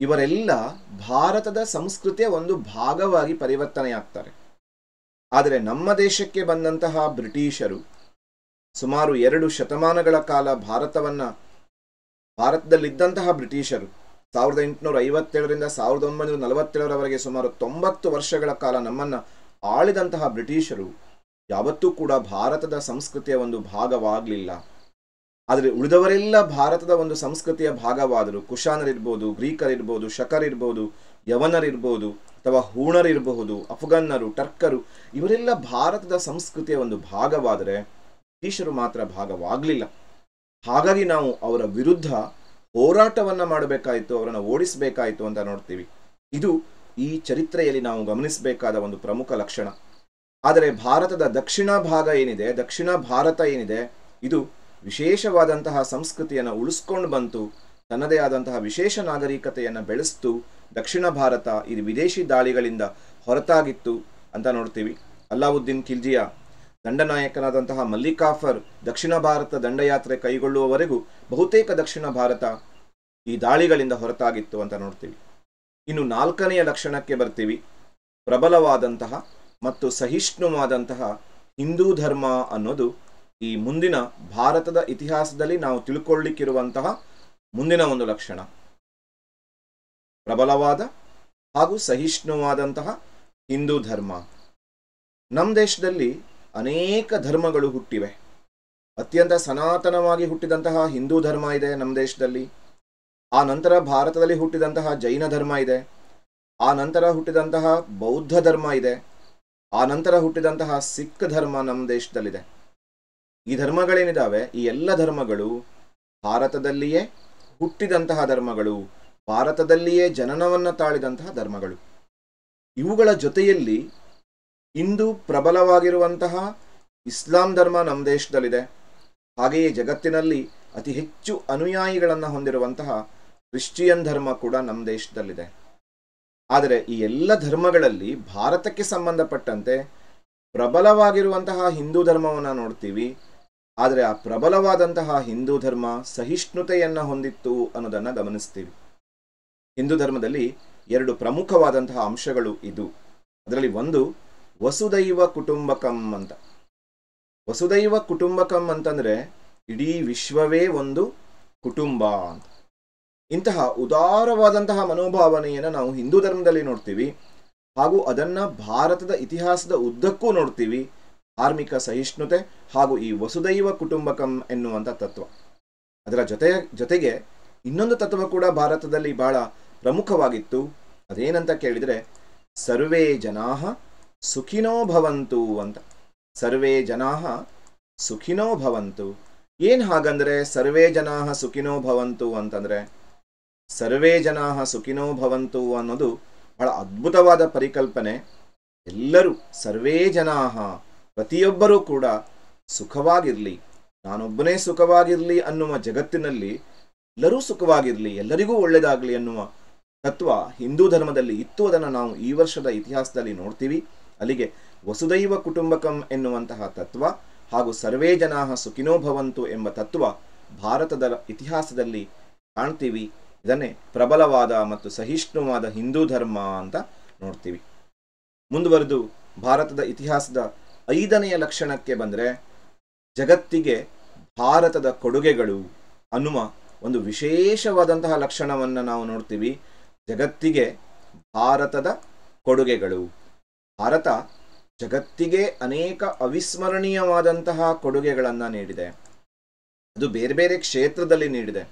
ಇವರೆಲ್ಲ ಭಾರತದ ಸಂಸ್ಕೃತಿಯ ಒಂದು ಭಾಗವಾಗಿ ಪರಿವರ್ತನೆಯಾಗ್ತಾರೆ. ಆದರೆ ನಮ್ಮ ದೇಶಕ್ಕೆ ಬಂದಂತಹ ಬ್ರಿಟಿಷರು ಸುಮಾರು 2 ಶತಮಾನಗಳ ಕಾಲ ಭಾರತದಲ್ಲಿದ್ದಂತಹ ಬ್ರಿಟಿಷರು 1857ರಿಂದ 1947ರವರೆಗೆ ಸುಮಾರು 90 ವರ್ಷಗಳ ಕಾಲ ನಮ್ಮನ್ನು ಆಳಿದಂತಹ ಬ್ರಿಟಿಷರು ಯಾವತ್ತೂ ಕೂಡ ಭಾರತದ ಸಂಸ್ಕೃತಿಯ ಒಂದು ಭಾಗವಾಗಲಿಲ್ಲ. ಆದರೆ ಉಳಿದವರೆಲ್ಲ ಭಾರತದ ಒಂದು ಸಂಸ್ಕೃತಿಯ ಭಾಗವಾದರು. ಕುಶಾನರಿರ್ಬೋದು, ಗ್ರೀಕರಿರ್ಬೋದು, ಶಕರಿರ್ಬೋದು, ಯವನರಿರ್ಬೋದು, ಅಥವಾ ಹೂಣರಿರಬಹುದು, ಅಫ್ಘನ್ನರು, ಟರ್ಕರು, ಇವರೆಲ್ಲ ಭಾರತದ ಸಂಸ್ಕೃತಿಯ ಒಂದು ಭಾಗವಾದರೆ ಬ್ರಿಟಿಷರು ಮಾತ್ರ ಭಾಗವಾಗಲಿಲ್ಲ. ಹಾಗಾಗಿ ನಾವು ಅವರ ವಿರುದ್ಧ ಹೋರಾಟವನ್ನು ಮಾಡಬೇಕಾಯಿತು, ಅವರನ್ನು ಓಡಿಸಬೇಕಾಯಿತು ಅಂತ ನೋಡ್ತೀವಿ. ಇದು ಈ ಚರಿತ್ರೆಯಲ್ಲಿ ನಾವು ಗಮನಿಸಬೇಕಾದ ಒಂದು ಪ್ರಮುಖ ಲಕ್ಷಣ. ಆದರೆ ಭಾರತದ ದಕ್ಷಿಣ ಭಾಗ ಏನಿದೆ, ದಕ್ಷಿಣ ಭಾರತ ಏನಿದೆ, ಇದು ವಿಶೇಷವಾದಂತಹ ಸಂಸ್ಕೃತಿಯನ್ನು ಉಳಿಸ್ಕೊಂಡು ಬಂತು, ತನ್ನದೇ ಆದಂತಹ ವಿಶೇಷ ನಾಗರಿಕತೆಯನ್ನು ಬೆಳೆಸ್ತು. ದಕ್ಷಿಣ ಭಾರತ ಇದು ವಿದೇಶಿ ದಾಳಿಗಳಿಂದ ಹೊರತಾಗಿತ್ತು ಅಂತ ನೋಡ್ತೀವಿ. ಅಲ್ಲಾವುದ್ದೀನ್ ಖಿಲ್ಜಿಯ ದಂಡನಾಯಕನಾದಂತಹ ಮಲ್ಲಿಕಾಫರ್ ದಕ್ಷಿಣ ಭಾರತ ದಂಡಯಾತ್ರೆ ಕೈಗೊಳ್ಳುವವರೆಗೂ ಬಹುತೇಕ ದಕ್ಷಿಣ ಭಾರತ ಈ ದಾಳಿಗಳಿಂದ ಹೊರತಾಗಿತ್ತು ಅಂತ ನೋಡ್ತೀವಿ. ಇನ್ನು 4ನೆಯ ಲಕ್ಷಣಕ್ಕೆ ಬರ್ತೀವಿ. ಪ್ರಬಲವಾದಂತಹ ಮತ್ತು ಸಹಿಷ್ಣುವಾದಂತಹ ಹಿಂದೂ ಧರ್ಮ ಅನ್ನೋದು ಈ ಮುಂದಿನ ಭಾರತದ ಇತಿಹಾಸದಲ್ಲಿ ನಾವು ತಿಳ್ಕೊಳ್ಳಿಕ್ಕಿರುವಂತಹ ಮುಂದಿನ ಒಂದು ಲಕ್ಷಣ. ಪ್ರಬಲವಾದ ಹಾಗೂ ಸಹಿಷ್ಣುವಾದಂತಹ ಹಿಂದೂ ಧರ್ಮ. ನಮ್ಮ ದೇಶದಲ್ಲಿ ಅನೇಕ ಧರ್ಮಗಳು ಹುಟ್ಟಿವೆ. ಅತ್ಯಂತ ಸನಾತನವಾಗಿ ಹುಟ್ಟಿದಂತಹ ಹಿಂದೂ ಧರ್ಮ ಇದೆ ನಮ್ಮ ದೇಶದಲ್ಲಿ. ಆ ನಂತರ ಭಾರತದಲ್ಲಿ ಹುಟ್ಟಿದಂತಹ ಜೈನ ಧರ್ಮ ಇದೆ. ಆ ನಂತರ ಹುಟ್ಟಿದಂತಹ ಬೌದ್ಧ ಧರ್ಮ ಇದೆ. ಆ ನಂತರ ಹುಟ್ಟಿದಂತಹ ಸಿಖ್ ಧರ್ಮ ನಮ್ಮ ದೇಶದಲ್ಲಿದೆ. ಈ ಧರ್ಮಗಳೇನಿದ್ದಾವೆ, ಈ ಎಲ್ಲ ಧರ್ಮಗಳು ಭಾರತದಲ್ಲಿಯೇ ಹುಟ್ಟಿದಂತಹ ಧರ್ಮಗಳು, ಭಾರತದಲ್ಲಿಯೇ ಜನನವನ್ನು ತಾಳಿದಂತಹ ಧರ್ಮಗಳು. ಇವುಗಳ ಜೊತೆಯಲ್ಲಿ ಇಂದು ಪ್ರಬಲವಾಗಿರುವಂತಹ ಇಸ್ಲಾಂ ಧರ್ಮ ನಮ್ಮ ದೇಶದಲ್ಲಿದೆ. ಹಾಗೆಯೇ ಜಗತ್ತಿನಲ್ಲಿ ಅತಿ ಹೆಚ್ಚು ಅನುಯಾಯಿಗಳನ್ನು ಹೊಂದಿರುವಂತಹ ಕ್ರಿಶ್ಚಿಯನ್ ಧರ್ಮ ಕೂಡ ನಮ್ಮ ದೇಶದಲ್ಲಿದೆ. ಆದರೆ ಈ ಎಲ್ಲ ಧರ್ಮಗಳಲ್ಲಿ ಭಾರತಕ್ಕೆ ಸಂಬಂಧಪಟ್ಟಂತೆ ಪ್ರಬಲವಾಗಿರುವಂತಹ ಹಿಂದೂ ಧರ್ಮವನ್ನು ನೋಡ್ತೀವಿ. ಆದರೆ ಆ ಪ್ರಬಲವಾದಂತಹ ಹಿಂದೂ ಧರ್ಮ ಸಹಿಷ್ಣುತೆಯನ್ನು ಹೊಂದಿತ್ತು ಅನ್ನೋದನ್ನು ಗಮನಿಸ್ತೀವಿ. ಹಿಂದೂ ಧರ್ಮದಲ್ಲಿ 2 ಪ್ರಮುಖವಾದಂತಹ ಅಂಶಗಳು ಇದು. ಅದರಲ್ಲಿ ಒಂದು ವಸುದೈವ ಕುಟುಂಬಕಂ ಅಂತ. ವಸುದೈವ ಕುಟುಂಬಕಂ ಅಂತಂದರೆ ಇಡೀ ವಿಶ್ವವೇ ಒಂದು ಕುಟುಂಬ ಅಂತ. ಇಂತಹ ಉದಾರವಾದಂತಹ ಮನೋಭಾವನೆಯನ್ನು ನಾವು ಹಿಂದೂ ಧರ್ಮದಲ್ಲಿ ನೋಡ್ತೀವಿ. ಹಾಗೂ ಅದನ್ನು ಭಾರತದ ಇತಿಹಾಸದ ಉದ್ದಕ್ಕೂ ನೋಡ್ತೀವಿ. ಧಾರ್ಮಿಕ ಸಹಿಷ್ಣುತೆ ಹಾಗೂ ಈ ವಸುದೈವ ಕುಟುಂಬಕಂ ಎನ್ನುವಂಥ ತತ್ವ. ಅದರ ಜೊತೆಗೆ ಇನ್ನೊಂದು ತತ್ವ ಕೂಡ ಭಾರತದಲ್ಲಿ ಬಹಳ ಪ್ರಮುಖವಾಗಿತ್ತು. ಅದೇನಂತ ಕೇಳಿದರೆ ಸರ್ವೇ ಜನಾಃ ಸುಖಿನೋ ಭವಂತು ಅಂತ. ಸರ್ವೇ ಜನಾಃ ಸುಖಿನೋ ಭವಂತು. ಏನು ಹಾಗಂದರೆ ಸರ್ವೇ ಜನಾಃ ಸುಖಿನೋ ಭವಂತು ಅಂತಂದರೆ, ಸರ್ವೇ ಜನಾಃ ಸುಖಿನೋ ಭವಂತು ಅನ್ನೋದು ಬಹಳ ಅದ್ಭುತವಾದ ಪರಿಕಲ್ಪನೆ. ಎಲ್ಲರೂ ಸರ್ವೇ ಜನಾಃ, ಪ್ರತಿಯೊಬ್ಬರೂ ಕೂಡ ಸುಖವಾಗಿರಲಿ, ನಾನೊಬ್ಬನೇ ಸುಖವಾಗಿರಲಿ ಅನ್ನುವ ಜಗತ್ತಿನಲ್ಲಿ ಎಲ್ಲರೂ ಸುಖವಾಗಿರಲಿ, ಎಲ್ಲರಿಗೂ ಒಳ್ಳೆಯದಾಗಲಿ ಅನ್ನುವ ತತ್ವ ಹಿಂದೂ ಧರ್ಮದಲ್ಲಿ ಇತ್ತು. ಅದನ್ನು ನಾವು ಈ ವರ್ಷದ ಇತಿಹಾಸದಲ್ಲಿ ನೋಡ್ತೀವಿ. ಅಲ್ಲಿಗೆ ವಸುದೈವ ಕುಟುಂಬಕಂ ಎನ್ನುವಂತಹ ತತ್ವ ಹಾಗೂ ಸರ್ವೇ ಜನಾಃ ಸುಖಿನೋ ಭವಂತು ಎಂಬ ತತ್ವ ಭಾರತದ ಇತಿಹಾಸದಲ್ಲಿ ಕಾಣ್ತೀವಿ. ಇದನ್ನೇ ಪ್ರಬಲವಾದ ಮತ್ತು ಸಹಿಷ್ಣುವಾದ ಹಿಂದೂ ಧರ್ಮ ಅಂತ ನೋಡ್ತೀವಿ. ಮುಂದುವರೆದು ಭಾರತದ ಇತಿಹಾಸದ 5ನೆಯ ಲಕ್ಷಣಕ್ಕೆ ಬಂದರೆ ಜಗತ್ತಿಗೆ ಭಾರತದ ಕೊಡುಗೆಗಳು ಅನ್ನುವ ಒಂದು ವಿಶೇಷವಾದಂತಹ ಲಕ್ಷಣವನ್ನು ನಾವು ನೋಡ್ತೀವಿ. ಜಗತ್ತಿಗೆ ಭಾರತದ ಕೊಡುಗೆಗಳು. ಭಾರತ ಜಗತ್ತಿಗೆ ಅನೇಕ ಅವಿಸ್ಮರಣೀಯವಾದಂತಹ ಕೊಡುಗೆಗಳನ್ನು ನೀಡಿದೆ. ಅದು ಬೇರೆ ಬೇರೆ ಕ್ಷೇತ್ರದಲ್ಲಿ ನೀಡಿದೆ.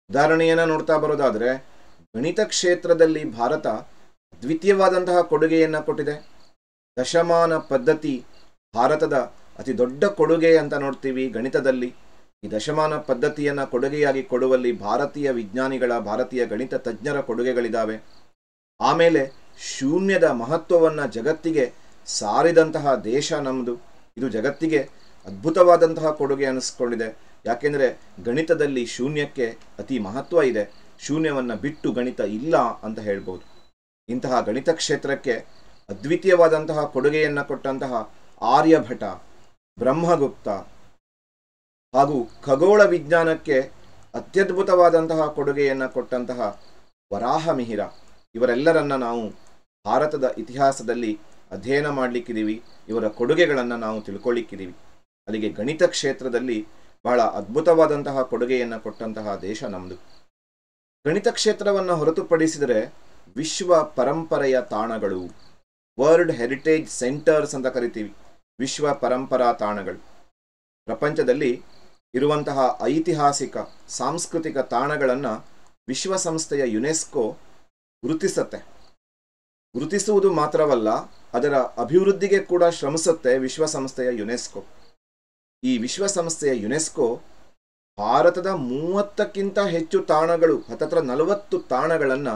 ಉದಾಹರಣೆಯನ್ನು ನೋಡ್ತಾ ಬರೋದಾದರೆ, ಗಣಿತ ಕ್ಷೇತ್ರದಲ್ಲಿ ಭಾರತ ಅದ್ವಿತೀಯವಾದಂತಹ ಕೊಡುಗೆಯನ್ನು ಕೊಟ್ಟಿದೆ. ದಶಮಾನ ಪದ್ಧತಿ ಭಾರತದ ಅತಿ ದೊಡ್ಡ ಕೊಡುಗೆ ಅಂತ ನೋಡ್ತೀವಿ ಗಣಿತದಲ್ಲಿ. ಈ ದಶಮಾನ ಪದ್ಧತಿಯನ್ನು ಕೊಡುಗೆಯಾಗಿ ಕೊಡುವಲ್ಲಿ ಭಾರತೀಯ ವಿಜ್ಞಾನಿಗಳ, ಭಾರತೀಯ ಗಣಿತ ತಜ್ಞರ ಕೊಡುಗೆಗಳಿದ್ದಾವೆ. ಆಮೇಲೆ ಶೂನ್ಯದ ಮಹತ್ವವನ್ನು ಜಗತ್ತಿಗೆ ಸಾರಿದಂತಹ ದೇಶ ನಮ್ಮದು. ಇದು ಜಗತ್ತಿಗೆ ಅದ್ಭುತವಾದಂತಹ ಕೊಡುಗೆ ಅನ್ನಿಸ್ಕೊಂಡಿದೆ. ಯಾಕೆಂದರೆ ಗಣಿತದಲ್ಲಿ ಶೂನ್ಯಕ್ಕೆ ಅತಿ ಮಹತ್ವ ಇದೆ. ಶೂನ್ಯವನ್ನು ಬಿಟ್ಟು ಗಣಿತ ಇಲ್ಲ ಅಂತ ಹೇಳ್ಬೋದು. ಇಂತಹ ಗಣಿತ ಕ್ಷೇತ್ರಕ್ಕೆ ಅದ್ವಿತೀಯವಾದಂತಹ ಕೊಡುಗೆಯನ್ನು ಕೊಟ್ಟಂತಹ ಆರ್ಯಭಟ, ಬ್ರಹ್ಮಗುಪ್ತ ಹಾಗೂ ಖಗೋಳ ವಿಜ್ಞಾನಕ್ಕೆ ಅತ್ಯದ್ಭುತವಾದಂತಹ ಕೊಡುಗೆಯನ್ನು ಕೊಟ್ಟಂತಹ ವರಾಹಮಿಹಿರ, ಇವರೆಲ್ಲರನ್ನ ನಾವು ಭಾರತದ ಇತಿಹಾಸದಲ್ಲಿ ಅಧ್ಯಯನ ಮಾಡಲಿಕ್ಕಿದ್ದೀವಿ. ಇವರ ಕೊಡುಗೆಗಳನ್ನು ನಾವು ತಿಳ್ಕೊಳ್ಳಿಕ್ಕಿದ್ದೀವಿ. ಅಲ್ಲಿಗೆ ಗಣಿತ ಕ್ಷೇತ್ರದಲ್ಲಿ ಬಹಳ ಅದ್ಭುತವಾದಂತಹ ಕೊಡುಗೆಯನ್ನು ಕೊಟ್ಟಂತಹ ದೇಶ ನಮ್ಮದು. ಗಣಿತ ಕ್ಷೇತ್ರವನ್ನು ಹೊರತುಪಡಿಸಿದರೆ ವಿಶ್ವ ಪರಂಪರೆಯ ತಾಣಗಳು, ವರ್ಲ್ಡ್ ಹೆರಿಟೇಜ್ ಸೆಂಟರ್ಸ್ ಅಂತ ಕರಿತೀವಿ. ವಿಶ್ವ ಪರಂಪರಾ ತಾಣಗಳು ಪ್ರಪಂಚದಲ್ಲಿ ಇರುವಂತಹ ಐತಿಹಾಸಿಕ ಸಾಂಸ್ಕೃತಿಕ ತಾಣಗಳನ್ನು ವಿಶ್ವಸಂಸ್ಥೆಯ ಯುನೆಸ್ಕೋ ಗುರುತಿಸುತ್ತೆ. ಗುರುತಿಸುವುದು ಮಾತ್ರವಲ್ಲ, ಅದರ ಅಭಿವೃದ್ಧಿಗೆ ಕೂಡ ಶ್ರಮಿಸುತ್ತೆ ವಿಶ್ವಸಂಸ್ಥೆಯ ಯುನೆಸ್ಕೋ. ಈ ವಿಶ್ವಸಂಸ್ಥೆಯ ಯುನೆಸ್ಕೋ ಭಾರತದ 30ಕ್ಕಿಂತ ಹೆಚ್ಚು ತಾಣಗಳು, ಹತ್ತತ್ರ 40 ತಾಣಗಳನ್ನು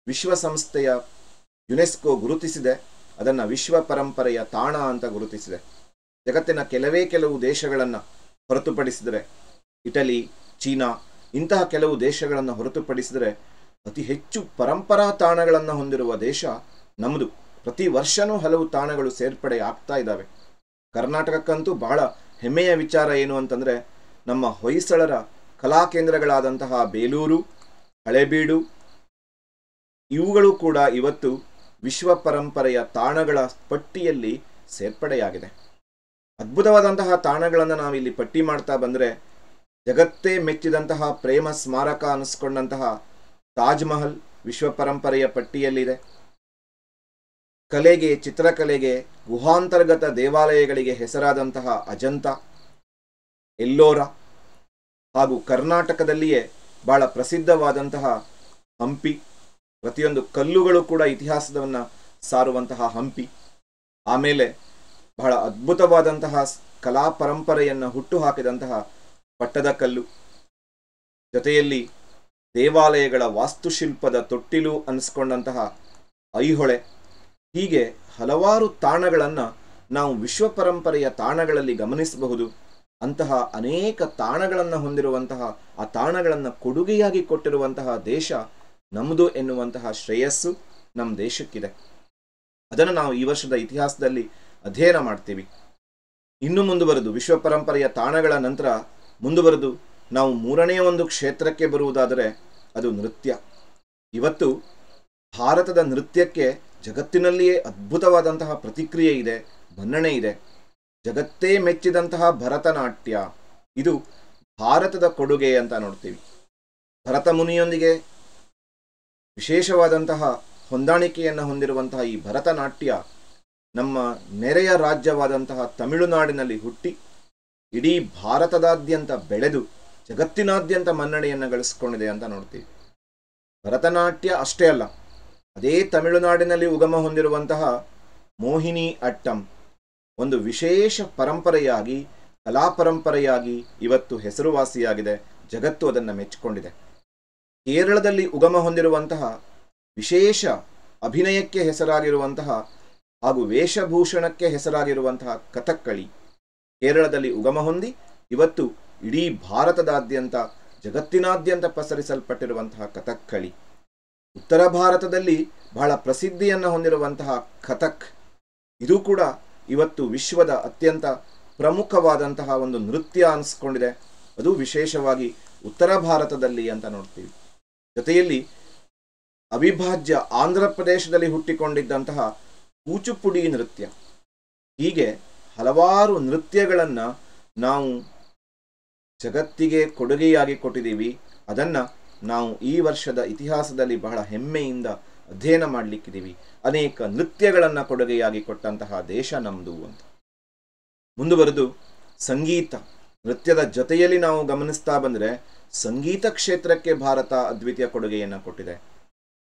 ವಿಶ್ವಸಂಸ್ಥೆಯ ಯುನೆಸ್ಕೋ ಗುರುತಿಸಿದೆ. ಅದನ್ನು ವಿಶ್ವ ಪರಂಪರೆಯ ತಾಣ ಅಂತ ಗುರುತಿಸಿದೆ. ಜಗತ್ತಿನ ಕೆಲವು ದೇಶಗಳನ್ನು ಹೊರತುಪಡಿಸಿದರೆ, ಇಟಲಿ, ಚೀನಾ ಇಂತಹ ಕೆಲವು ದೇಶಗಳನ್ನು ಹೊರತುಪಡಿಸಿದರೆ ಅತಿ ಹೆಚ್ಚು ಪರಂಪರಾ ತಾಣಗಳನ್ನು ಹೊಂದಿರುವ ದೇಶ ನಮ್ಮದು. ಪ್ರತಿ ವರ್ಷವೂ ಹಲವು ತಾಣಗಳು ಸೇರ್ಪಡೆ ಆಗ್ತಾ ಇದ್ದಾವೆ. ಕರ್ನಾಟಕಕ್ಕಂತೂ ಬಹಳ ಹೆಮ್ಮೆಯ ವಿಚಾರ ಏನು ಅಂತಂದರೆ, ನಮ್ಮ ಹೊಯ್ಸಳರ ಕಲಾ ಕೇಂದ್ರಗಳಾದಂತಹ ಬೇಲೂರು, ಹಳೇಬೀಡು ಇವುಗಳು ಕೂಡ ಇವತ್ತು ವಿಶ್ವ ಪರಂಪರೆಯ ತಾಣಗಳ ಪಟ್ಟಿಯಲ್ಲಿ ಸೇರ್ಪಡೆಯಾಗಿದೆ. ಅದ್ಭುತವಾದಂತಹ ತಾಣಗಳನ್ನು ನಾವಿಲ್ಲಿ ಪಟ್ಟಿ ಮಾಡ್ತಾ ಬಂದರೆ, ಜಗತ್ತೇ ಮೆಚ್ಚಿದಂತಹ ಪ್ರೇಮ ಸ್ಮಾರಕ ಅನ್ನಿಸ್ಕೊಂಡಂತಹ ತಾಜ್ ಮಹಲ್ ವಿಶ್ವ ಪರಂಪರೆಯ ಪಟ್ಟಿಯಲ್ಲಿದೆ. ಕಲೆಗೆ, ಚಿತ್ರಕಲೆಗೆ, ಗುಹಾಂತರ್ಗತ ದೇವಾಲಯಗಳಿಗೆ ಹೆಸರಾದಂತಹ ಅಜಂತ, ಎಲ್ಲೋರ ಹಾಗೂ ಕರ್ನಾಟಕದಲ್ಲಿಯೇ ಬಹಳ ಪ್ರಸಿದ್ಧವಾದಂತಹ ಹಂಪಿ, ಪ್ರತಿಯೊಂದು ಕಲ್ಲುಗಳು ಕೂಡ ಇತಿಹಾಸವನ್ನು ಸಾರುವಂತಹ ಹಂಪಿ. ಆಮೇಲೆ ಬಹಳ ಅದ್ಭುತವಾದಂತಹ ಕಲಾ ಪರಂಪರೆಯನ್ನು ಹುಟ್ಟು ಹಾಕಿದಂತಹ ಪಟ್ಟದಕಲ್ಲು, ಜೊತೆಯಲ್ಲಿ ದೇವಾಲಯಗಳ ವಾಸ್ತುಶಿಲ್ಪದ ತೊಟ್ಟಿಲು ಅನ್ನಿಸ್ಕೊಂಡಂತಹ ಐಹೊಳೆ. ಹೀಗೆ ಹಲವಾರು ತಾಣಗಳನ್ನು ನಾವು ವಿಶ್ವ ಪರಂಪರೆಯ ತಾಣಗಳಲ್ಲಿ ಗಮನಿಸಬಹುದು. ಅಂತಹ ಅನೇಕ ತಾಣಗಳನ್ನು ಹೊಂದಿರುವಂತಹ, ಆ ತಾಣಗಳನ್ನು ಕೊಡುಗೆಯಾಗಿ ಕೊಟ್ಟಿರುವಂತಹ ದೇಶ ನಮ್ಮದು ಎನ್ನುವಂತಹ ಶ್ರೇಯಸ್ಸು ನಮ್ಮ ದೇಶಕ್ಕಿದೆ. ಅದನ್ನು ನಾವು ಈ ವರ್ಷದ ಇತಿಹಾಸದಲ್ಲಿ ಅಧ್ಯಯನ ಮಾಡ್ತೀವಿ. ಇನ್ನು ಮುಂದುವರೆದು ವಿಶ್ವ ಪರಂಪರೆಯ ತಾಣಗಳ ನಂತರ ಮುಂದುವರೆದು ನಾವು 3ನೇ ಒಂದು ಕ್ಷೇತ್ರಕ್ಕೆ ಬರುವುದಾದರೆ ಅದು ನೃತ್ಯ. ಇವತ್ತು ಭಾರತದ ನೃತ್ಯಕ್ಕೆ ಜಗತ್ತಿನಲ್ಲಿಯೇ ಅದ್ಭುತವಾದಂತಹ ಪ್ರತಿಕ್ರಿಯೆ ಇದೆ, ಮನ್ನಣೆ ಇದೆ. ಜಗತ್ತೇ ಮೆಚ್ಚಿದಂತಹ ಭರತನಾಟ್ಯ, ಇದು ಭಾರತದ ಕೊಡುಗೆ ಅಂತ ನೋಡ್ತೀವಿ. ಭರತ ಮುನಿಯೊಂದಿಗೆ ವಿಶೇಷವಾದಂತಹ ಹೊಂದಾಣಿಕೆಯನ್ನು ಹೊಂದಿರುವಂತಹ ಈ ಭರತನಾಟ್ಯ ನಮ್ಮ ನೆರೆಯ ರಾಜ್ಯವಾದಂತಹ ತಮಿಳುನಾಡಿನಲ್ಲಿ ಹುಟ್ಟಿ ಇಡೀ ಭಾರತದಾದ್ಯಂತ ಬೆಳೆದು ಜಗತ್ತಿನಾದ್ಯಂತ ಮನ್ನಣೆಯನ್ನು ಗಳಿಸಿಕೊಂಡಿದೆ ಅಂತ ನೋಡ್ತೀವಿ. ಭರತನಾಟ್ಯ ಅಷ್ಟೇ ಅಲ್ಲ, ಅದೇ ತಮಿಳುನಾಡಿನಲ್ಲಿ ಉಗಮ ಹೊಂದಿರುವಂತಹ ಮೋಹಿನಿ ಅಟ್ಟಂ ಒಂದು ವಿಶೇಷ ಪರಂಪರೆಯಾಗಿ, ಕಲಾ ಪರಂಪರೆಯಾಗಿ ಇವತ್ತು ಹೆಸರುವಾಸಿಯಾಗಿದೆ. ಜಗತ್ತು ಅದನ್ನು ಮೆಚ್ಚಿಕೊಂಡಿದೆ. ಕೇರಳದಲ್ಲಿ ಉಗಮ ಹೊಂದಿರುವಂತಹ ವಿಶೇಷ ಅಭಿನಯಕ್ಕೆ ಹೆಸರಾಗಿರುವಂತಹ ಹಾಗೂ ವೇಷಭೂಷಣಕ್ಕೆ ಹೆಸರಾಗಿರುವಂತಹ ಕಥಕ್ಕಳಿ ಕೇರಳದಲ್ಲಿ ಉಗಮ ಹೊಂದಿ ಇವತ್ತು ಇಡೀ ಭಾರತದಾದ್ಯಂತ, ಜಗತ್ತಿನಾದ್ಯಂತ ಪಸರಿಸಲ್ಪಟ್ಟಿರುವಂತಹ ಕಥಕ್ಕಳಿ. ಉತ್ತರ ಭಾರತದಲ್ಲಿ ಬಹಳ ಪ್ರಸಿದ್ಧಿಯನ್ನು ಹೊಂದಿರುವಂತಹ ಕಥಕ್, ಇದು ಕೂಡ ಇವತ್ತು ವಿಶ್ವದ ಅತ್ಯಂತ ಪ್ರಮುಖವಾದಂತಹ ಒಂದು ನೃತ್ಯ ಅನಿಸ್ಕೊಂಡಿದೆ. ಅದು ವಿಶೇಷವಾಗಿ ಉತ್ತರ ಭಾರತದಲ್ಲಿ ಅಂತ ನೋಡ್ತೀವಿ. ಜೊತೆಯಲ್ಲಿ ಅವಿಭಾಜ್ಯ ಆಂಧ್ರ ಪ್ರದೇಶದಲ್ಲಿ ಹುಟ್ಟಿಕೊಂಡಿದ್ದಂತಹ ಕೂಚುಪುಡಿ ನೃತ್ಯ. ಹೀಗೆ ಹಲವಾರು ನೃತ್ಯಗಳನ್ನು ನಾವು ಜಗತ್ತಿಗೆ ಕೊಡುಗೆಯಾಗಿ ಕೊಟ್ಟಿದ್ದೀವಿ. ಅದನ್ನು ನಾವು ಈ ವರ್ಷದ ಇತಿಹಾಸದಲ್ಲಿ ಬಹಳ ಹೆಮ್ಮೆಯಿಂದ ಅಧ್ಯಯನ ಮಾಡಲಿಕ್ಕಿದ್ದೀವಿ. ಅನೇಕ ನೃತ್ಯಗಳನ್ನು ಕೊಡುಗೆಯಾಗಿ ಕೊಟ್ಟಂತಹ ದೇಶ ನಮ್ಮದು ಅಂತ. ಮುಂದುವರೆದು ಸಂಗೀತ, ನೃತ್ಯದ ಜೊತೆಯಲ್ಲಿ ನಾವು ಗಮನಿಸ್ತಾ ಬಂದರೆ ಸಂಗೀತ ಕ್ಷೇತ್ರಕ್ಕೆ ಭಾರತ ಅದ್ವಿತೀಯ ಕೊಡುಗೆಯನ್ನು ಕೊಟ್ಟಿದೆ.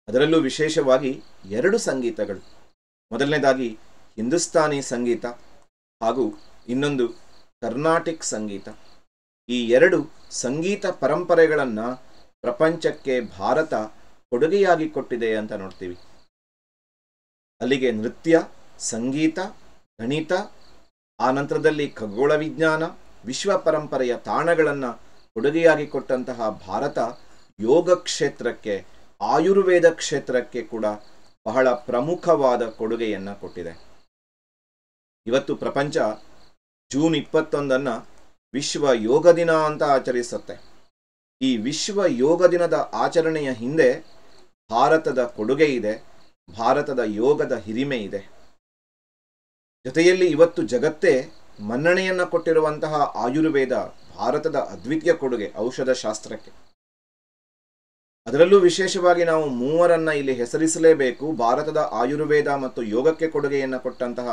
ಅದರಲ್ಲೂ ವಿಶೇಷವಾಗಿ 2 ಸಂಗೀತಗಳು. ಮೊದಲನೇದಾಗಿ ಹಿಂದೂಸ್ತಾನಿ ಸಂಗೀತ ಹಾಗೂ ಇನ್ನೊಂದು ಕರ್ನಾಟಿಕ್ ಸಂಗೀತ. ಈ 2 ಸಂಗೀತ ಪರಂಪರೆಗಳನ್ನು ಪ್ರಪಂಚಕ್ಕೆ ಭಾರತ ಕೊಡುಗೆಯಾಗಿ ಕೊಟ್ಟಿದೆ ಅಂತ ನೋಡ್ತೀವಿ. ಅಲ್ಲಿಗೆ ನೃತ್ಯ, ಸಂಗೀತ, ಗಣಿತ, ಆ ನಂತರದಲ್ಲಿ ಖಗೋಳ ವಿಜ್ಞಾನ, ವಿಶ್ವ ಪರಂಪರೆಯ ತಾಣಗಳನ್ನು ಕೊಡುಗೆಯಾಗಿ ಕೊಟ್ಟಂತಹ ಭಾರತ ಯೋಗ ಕ್ಷೇತ್ರಕ್ಕೆ, ಆಯುರ್ವೇದ ಕ್ಷೇತ್ರಕ್ಕೆ ಕೂಡ ಬಹಳ ಪ್ರಮುಖವಾದ ಕೊಡುಗೆಯನ್ನು ಕೊಟ್ಟಿದೆ. ಇವತ್ತು ಪ್ರಪಂಚ ಜೂನ್ 21 ವಿಶ್ವ ಯೋಗ ದಿನ ಅಂತ ಆಚರಿಸುತ್ತೆ. ಈ ವಿಶ್ವ ಯೋಗ ದಿನದ ಆಚರಣೆಯ ಹಿಂದೆ ಭಾರತದ ಕೊಡುಗೆ ಇದೆ, ಭಾರತದ ಯೋಗದ ಹಿರಿಮೆ ಇದೆ. ಜೊತೆಯಲ್ಲಿ ಇವತ್ತು ಜಗತ್ತೇ ಮನ್ನಣೆಯನ್ನು ಕೊಟ್ಟಿರುವಂತಹ ಆಯುರ್ವೇದ ಭಾರತದ ಅದ್ವಿತೀಯ ಕೊಡುಗೆ ಔಷಧ ಶಾಸ್ತ್ರಕ್ಕೆ. ಅದರಲ್ಲೂ ವಿಶೇಷವಾಗಿ ನಾವು 3 ಇಲ್ಲಿ ಹೆಸರಿಸಲೇಬೇಕು. ಭಾರತದ ಆಯುರ್ವೇದ ಮತ್ತು ಯೋಗಕ್ಕೆ ಕೊಡುಗೆಯನ್ನು ಕೊಟ್ಟಂತಹ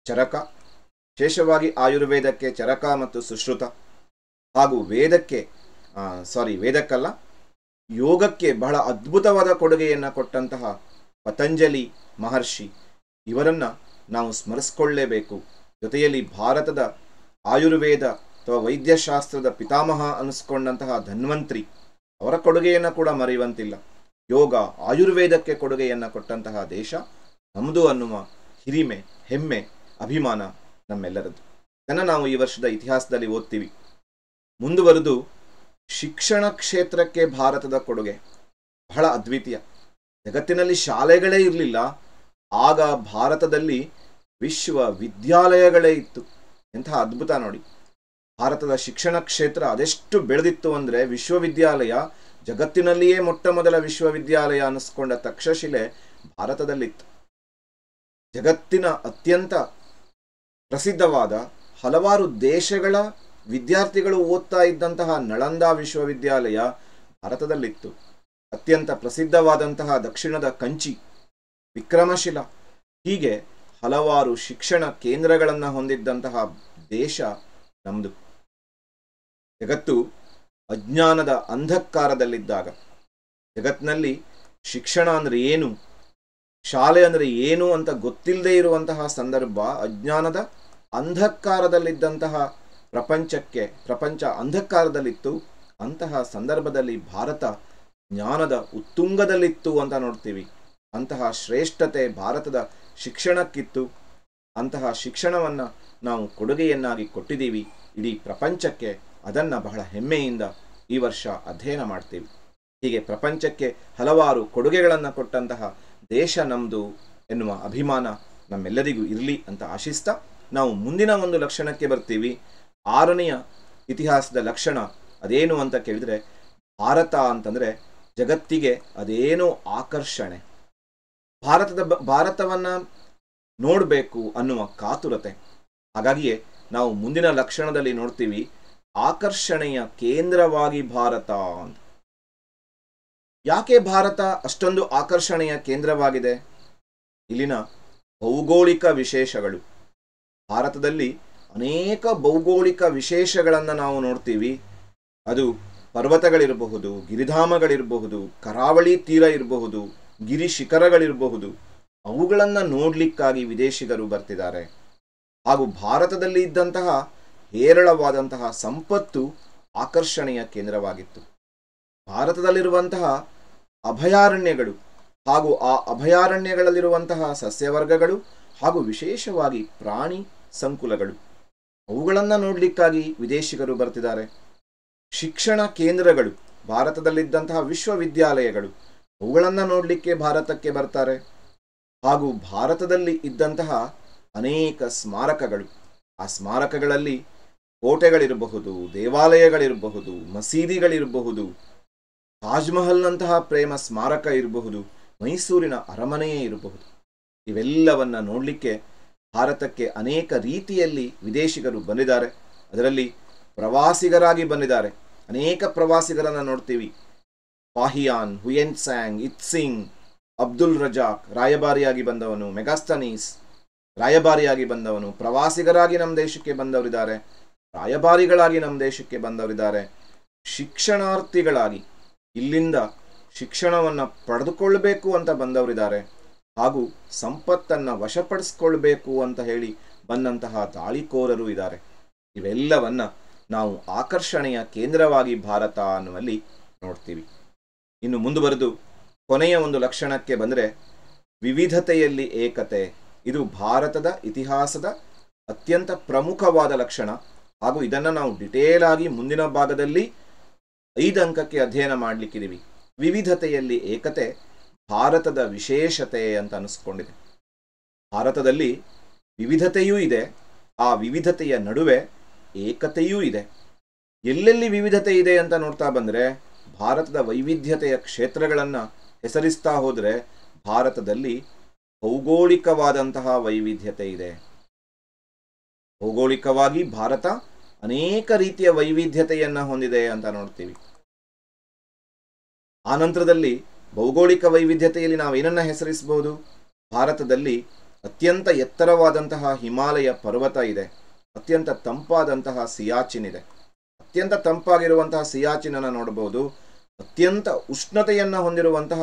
ಚರಕ, ವಿಶೇಷವಾಗಿ ಆಯುರ್ವೇದಕ್ಕೆ ಚರಕ ಮತ್ತು ಸುಶ್ರುತ, ಹಾಗೂ ವೇದಕ್ಕಲ್ಲ ಯೋಗಕ್ಕೆ ಬಹಳ ಅದ್ಭುತವಾದ ಕೊಡುಗೆಯನ್ನು ಕೊಟ್ಟಂತಹ ಪತಂಜಲಿ ಮಹರ್ಷಿ, ಇವರನ್ನು ನಾವು ಸ್ಮರಿಸಿಕೊಳ್ಳಲೇಬೇಕು. ಜೊತೆಯಲ್ಲಿ ಭಾರತದ ಆಯುರ್ವೇದ ಅಥವಾ ವೈದ್ಯಶಾಸ್ತ್ರದ ಪಿತಾಮಹ ಅನಿಸ್ಕೊಂಡಂತಹ ಧನ್ವಂತ್ರಿ, ಅವರ ಕೊಡುಗೆಯನ್ನು ಕೂಡ ಮರೆಯುವಂತಿಲ್ಲ. ಯೋಗ ಆಯುರ್ವೇದಕ್ಕೆ ಕೊಡುಗೆಯನ್ನು ಕೊಟ್ಟಂತಹ ದೇಶ ನಮ್ಮದು ಅನ್ನುವ ಹಿರಿಮೆ, ಹೆಮ್ಮೆ, ಅಭಿಮಾನ ನಮ್ಮೆಲ್ಲರದ್ದು. ಇದನ್ನು ನಾವು ಈ ವರ್ಷದ ಇತಿಹಾಸದಲ್ಲಿ ಓದ್ತೀವಿ. ಮುಂದುವರೆದು ಶಿಕ್ಷಣ ಕ್ಷೇತ್ರಕ್ಕೆ ಭಾರತದ ಕೊಡುಗೆ ಬಹಳ ಅದ್ವಿತೀಯ. ಜಗತ್ತಿನಲ್ಲಿ ಶಾಲೆಗಳೇ ಇರಲಿಲ್ಲ, ಆಗ ಭಾರತದಲ್ಲಿ ವಿಶ್ವವಿದ್ಯಾಲಯಗಳೇ ಇತ್ತು. ಎಂತಹ ಅದ್ಭುತ ನೋಡಿ. ಭಾರತದ ಶಿಕ್ಷಣ ಕ್ಷೇತ್ರ ಅದೆಷ್ಟು ಬೆಳೆದಿತ್ತು ಅಂದರೆ, ವಿಶ್ವವಿದ್ಯಾಲಯ, ಜಗತ್ತಿನಲ್ಲಿಯೇ ಮೊಟ್ಟ ಮೊದಲ ವಿಶ್ವವಿದ್ಯಾಲಯ ಅನ್ನಿಸ್ಕೊಂಡ ತಕ್ಷಶಿಲೆ ಭಾರತದಲ್ಲಿತ್ತು. ಜಗತ್ತಿನ ಅತ್ಯಂತ ಪ್ರಸಿದ್ಧವಾದ ಹಲವಾರು ದೇಶಗಳ ವಿದ್ಯಾರ್ಥಿಗಳು ಓದ್ತಾ ಇದ್ದಂತಹ ನಳಂದ ವಿಶ್ವವಿದ್ಯಾಲಯ ಭಾರತದಲ್ಲಿತ್ತು. ಅತ್ಯಂತ ಪ್ರಸಿದ್ಧವಾದಂತಹ ದಕ್ಷಿಣದ ಕಂಚಿ, ವಿಕ್ರಮಶಿಲಾ, ಹೀಗೆ ಹಲವಾರು ಶಿಕ್ಷಣ ಕೇಂದ್ರಗಳನ್ನು ಹೊಂದಿದ್ದಂತಹ ದೇಶ ನಮ್ಮದು. ಜಗತ್ತು ಅಜ್ಞಾನದ ಅಂಧಕಾರದಲ್ಲಿದ್ದಾಗ, ಜಗತ್ತಿನಲ್ಲಿ ಶಿಕ್ಷಣ ಅಂದರೆ ಏನು, ಶಾಲೆ ಅಂದರೆ ಏನು ಅಂತ ಗೊತ್ತಿಲ್ಲದೆ ಇರುವಂತಹ ಸಂದರ್ಭ, ಅಜ್ಞಾನದ ಅಂಧಕಾರದಲ್ಲಿದ್ದಂತಹ ಪ್ರಪಂಚ ಅಂಧಕಾರದಲ್ಲಿತ್ತು. ಅಂತಹ ಸಂದರ್ಭದಲ್ಲಿ ಭಾರತ ಜ್ಞಾನದ ಉತ್ತುಂಗದಲ್ಲಿತ್ತು ಅಂತ ನೋಡ್ತೀವಿ. ಅಂತಹ ಶ್ರೇಷ್ಠತೆ ಭಾರತದ ಶಿಕ್ಷಣಕ್ಕಿತ್ತು. ಅಂತಹ ಶಿಕ್ಷಣವನ್ನು ನಾವು ಕೊಡುಗೆಯನ್ನಾಗಿ ಕೊಟ್ಟಿದ್ದೀವಿ ಇಡೀ ಪ್ರಪಂಚಕ್ಕೆ. ಅದನ್ನು ಬಹಳ ಹೆಮ್ಮೆಯಿಂದ ಈ ವರ್ಷ ಅಧ್ಯಯನ ಮಾಡ್ತೀವಿ. ಹೀಗೆ ಪ್ರಪಂಚಕ್ಕೆ ಹಲವಾರು ಕೊಡುಗೆಗಳನ್ನು ಕೊಟ್ಟಂತಹ ದೇಶ ನಮ್ಮದು ಎನ್ನುವ ಅಭಿಮಾನ ನಮ್ಮೆಲ್ಲರಿಗೂ ಇರಲಿ ಅಂತ ಆಶಿಸ್ತಾ ನಾವು ಮುಂದಿನ ಒಂದು ಲಕ್ಷಣಕ್ಕೆ ಬರ್ತೀವಿ. 6ನೆಯ ಇತಿಹಾಸದ ಲಕ್ಷಣ ಅದೇನು ಅಂತ ಕೇಳಿದರೆ, ಭಾರತ ಅಂತಂದರೆ ಜಗತ್ತಿಗೆ ಅದೇನೋ ಆಕರ್ಷಣೆ, ಭಾರತವನ್ನು ನೋಡಬೇಕು ಅನ್ನುವ ಕಾತುರತೆ. ಹಾಗಾಗಿಯೇ ನಾವು ಮುಂದಿನ ಲಕ್ಷಣದಲ್ಲಿ ನೋಡ್ತೀವಿ ಆಕರ್ಷಣೆಯ ಕೇಂದ್ರವಾಗಿ ಭಾರತ ಅಂತ. ಯಾಕೆ ಭಾರತ ಅಷ್ಟೊಂದು ಆಕರ್ಷಣೆಯ ಕೇಂದ್ರವಾಗಿದೆ? ಇಲ್ಲಿನ ಭೌಗೋಳಿಕ ವಿಶೇಷಗಳು. ಭಾರತದಲ್ಲಿ ಅನೇಕ ಭೌಗೋಳಿಕ ವಿಶೇಷಗಳನ್ನು ನಾವು ನೋಡ್ತೀವಿ. ಅದು ಪರ್ವತಗಳಿರಬಹುದು, ಗಿರಿಧಾಮಗಳಿರಬಹುದು, ಕರಾವಳಿ ತೀರ ಇರಬಹುದು, ಗಿರಿ ಶಿಖರಗಳಿರಬಹುದು. ಅವುಗಳನ್ನು ನೋಡಲಿಕ್ಕಾಗಿ ವಿದೇಶಿಗರು ಬರ್ತಿದ್ದಾರೆ. ಹಾಗೂ ಭಾರತದಲ್ಲಿ ಇದ್ದಂತಹ ಹೇರಳವಾದಂತಹ ಸಂಪತ್ತು ಆಕರ್ಷಣೆಯ ಕೇಂದ್ರವಾಗಿತ್ತು. ಭಾರತದಲ್ಲಿರುವಂತಹ ಅಭಯಾರಣ್ಯಗಳು ಹಾಗೂ ಆ ಅಭಯಾರಣ್ಯಗಳಲ್ಲಿರುವಂತಹ ಸಸ್ಯವರ್ಗಗಳು ಹಾಗೂ ವಿಶೇಷವಾಗಿ ಪ್ರಾಣಿ ಸಂಕುಲಗಳು, ಅವುಗಳನ್ನು ನೋಡಲಿಕ್ಕಾಗಿ ವಿದೇಶಿಗರು ಬರ್ತಿದ್ದಾರೆ. ಶಿಕ್ಷಣ ಕೇಂದ್ರಗಳು, ಭಾರತದಲ್ಲಿದ್ದಂತಹ ವಿಶ್ವವಿದ್ಯಾಲಯಗಳು, ಅವುಗಳನ್ನು ನೋಡಲಿಕ್ಕೆ ಭಾರತಕ್ಕೆ ಬರ್ತಾರೆ. ಹಾಗೂ ಭಾರತದಲ್ಲಿ ಇದ್ದಂತಹ ಅನೇಕ ಸ್ಮಾರಕಗಳು, ಆ ಸ್ಮಾರಕಗಳಲ್ಲಿ ಕೋಟೆಗಳಿರಬಹುದು, ದೇವಾಲಯಗಳಿರಬಹುದು, ಮಸೀದಿಗಳಿರಬಹುದು, ತಾಜ್ ಮಹಲ್ನಂತಹ ಪ್ರೇಮ ಸ್ಮಾರಕ ಇರಬಹುದು, ಮೈಸೂರಿನ ಅರಮನೆಯೇ ಇರಬಹುದು. ಇವೆಲ್ಲವನ್ನ ನೋಡಲಿಕ್ಕೆ ಭಾರತಕ್ಕೆ ಅನೇಕ ರೀತಿಯಲ್ಲಿ ವಿದೇಶಿಗರು ಬಂದಿದ್ದಾರೆ. ಅದರಲ್ಲಿ ಪ್ರವಾಸಿಗರಾಗಿ ಬಂದಿದ್ದಾರೆ. ಅನೇಕ ಪ್ರವಾಸಿಗರನ್ನು ನೋಡ್ತೀವಿ. Fa Hien, Hiuen song, I-tsing, Abdul Razak ರಾಯಭಾರಿಯಾಗಿ ಬಂದವನು, ಮೆಗಾಸ್ತನೀಸ್ ರಾಯಭಾರಿಯಾಗಿ ಬಂದವನು, ಪ್ರವಾಸಿಗರಾಗಿ ನಮ್ಮ ದೇಶಕ್ಕೆ ಬಂದವರಿದ್ದಾರೆ, ರಾಯಭಾರಿಗಳಾಗಿ ನಮ್ಮ ದೇಶಕ್ಕೆ ಬಂದವರಿದ್ದಾರೆ, ಶಿಕ್ಷಣಾರ್ಥಿಗಳಾಗಿ ಇಲ್ಲಿಂದ ಶಿಕ್ಷಣವನ್ನು ಪಡೆದುಕೊಳ್ಬೇಕು ಅಂತ ಬಂದವರಿದ್ದಾರೆ, ಹಾಗೂ ಸಂಪತ್ತನ್ನು ವಶಪಡಿಸ್ಕೊಳ್ಬೇಕು ಅಂತ ಹೇಳಿ ಬಂದಂತಹ ದಾಳಿಕೋರರು ಇದ್ದಾರೆ. ಇವೆಲ್ಲವನ್ನ ನಾವು ಆಕರ್ಷಣೆಯ ಕೇಂದ್ರವಾಗಿ ಭಾರತ ಅನ್ನುವಲ್ಲಿ ನೋಡ್ತೀವಿ. ಇನ್ನು ಮುಂದುವರೆದು ಕೊನೆಯ ಒಂದು ಲಕ್ಷಣಕ್ಕೆ ಬಂದರೆ ವಿವಿಧತೆಯಲ್ಲಿ ಏಕತೆ. ಇದು ಭಾರತದ ಇತಿಹಾಸದ ಅತ್ಯಂತ ಪ್ರಮುಖವಾದ ಲಕ್ಷಣ, ಹಾಗೂ ಇದನ್ನು ನಾವು ಡಿಟೇಲ್ ಆಗಿ ಮುಂದಿನ ಭಾಗದಲ್ಲಿ 5 ಅಂಕಕ್ಕೆ ಅಧ್ಯಯನ ಮಾಡಲಿಕ್ಕಿದ್ದೀವಿ. ವಿವಿಧತೆಯಲ್ಲಿ ಏಕತೆ ಭಾರತದ ವಿಶೇಷತೆ ಅಂತ ಅನಿಸ್ಕೊಂಡಿದೆ. ಭಾರತದಲ್ಲಿ ವಿವಿಧತೆಯೂ ಇದೆ, ಆ ವಿವಿಧತೆಯ ನಡುವೆ ಏಕತೆಯೂ ಇದೆ. ಎಲ್ಲೆಲ್ಲಿ ವಿವಿಧತೆ ಇದೆ ಅಂತ ನೋಡ್ತಾ ಬಂದರೆ ಭಾರತದ ವೈವಿಧ್ಯತೆಯ ಕ್ಷೇತ್ರಗಳನ್ನು ಹೆಸರಿಸ್ತಾ ಹೋದರೆ ಭಾರತದಲ್ಲಿ ಭೌಗೋಳಿಕವಾದಂತಹ ವೈವಿಧ್ಯತೆ ಇದೆ. ಭೌಗೋಳಿಕವಾಗಿ ಭಾರತ ಅನೇಕ ರೀತಿಯ ವೈವಿಧ್ಯತೆಯನ್ನು ಹೊಂದಿದೆ ಅಂತ ನೋಡ್ತೀವಿ. ಆನಂತರದಲ್ಲಿ ಭೌಗೋಳಿಕ ವೈವಿಧ್ಯತೆಯಲ್ಲಿ ನಾವು ಏನನ್ನ ಹೆಸರಿಸಬಹುದು? ಭಾರತದಲ್ಲಿ ಅತ್ಯಂತ ಎತ್ತರವಾದಂತಹ ಹಿಮಾಲಯ ಪರ್ವತ ಇದೆ, ಅತ್ಯಂತ ತಂಪಾದಂತಹ ಸಿಯಾಚಿನ್ ಇದೆ. ಅತ್ಯಂತ ತಂಪಾಗಿರುವಂತಹ ಸಿಯಾಚಿನನ್ನು ನೋಡಬಹುದು. ಅತ್ಯಂತ ಉಷ್ಣತೆಯನ್ನು ಹೊಂದಿರುವಂತಹ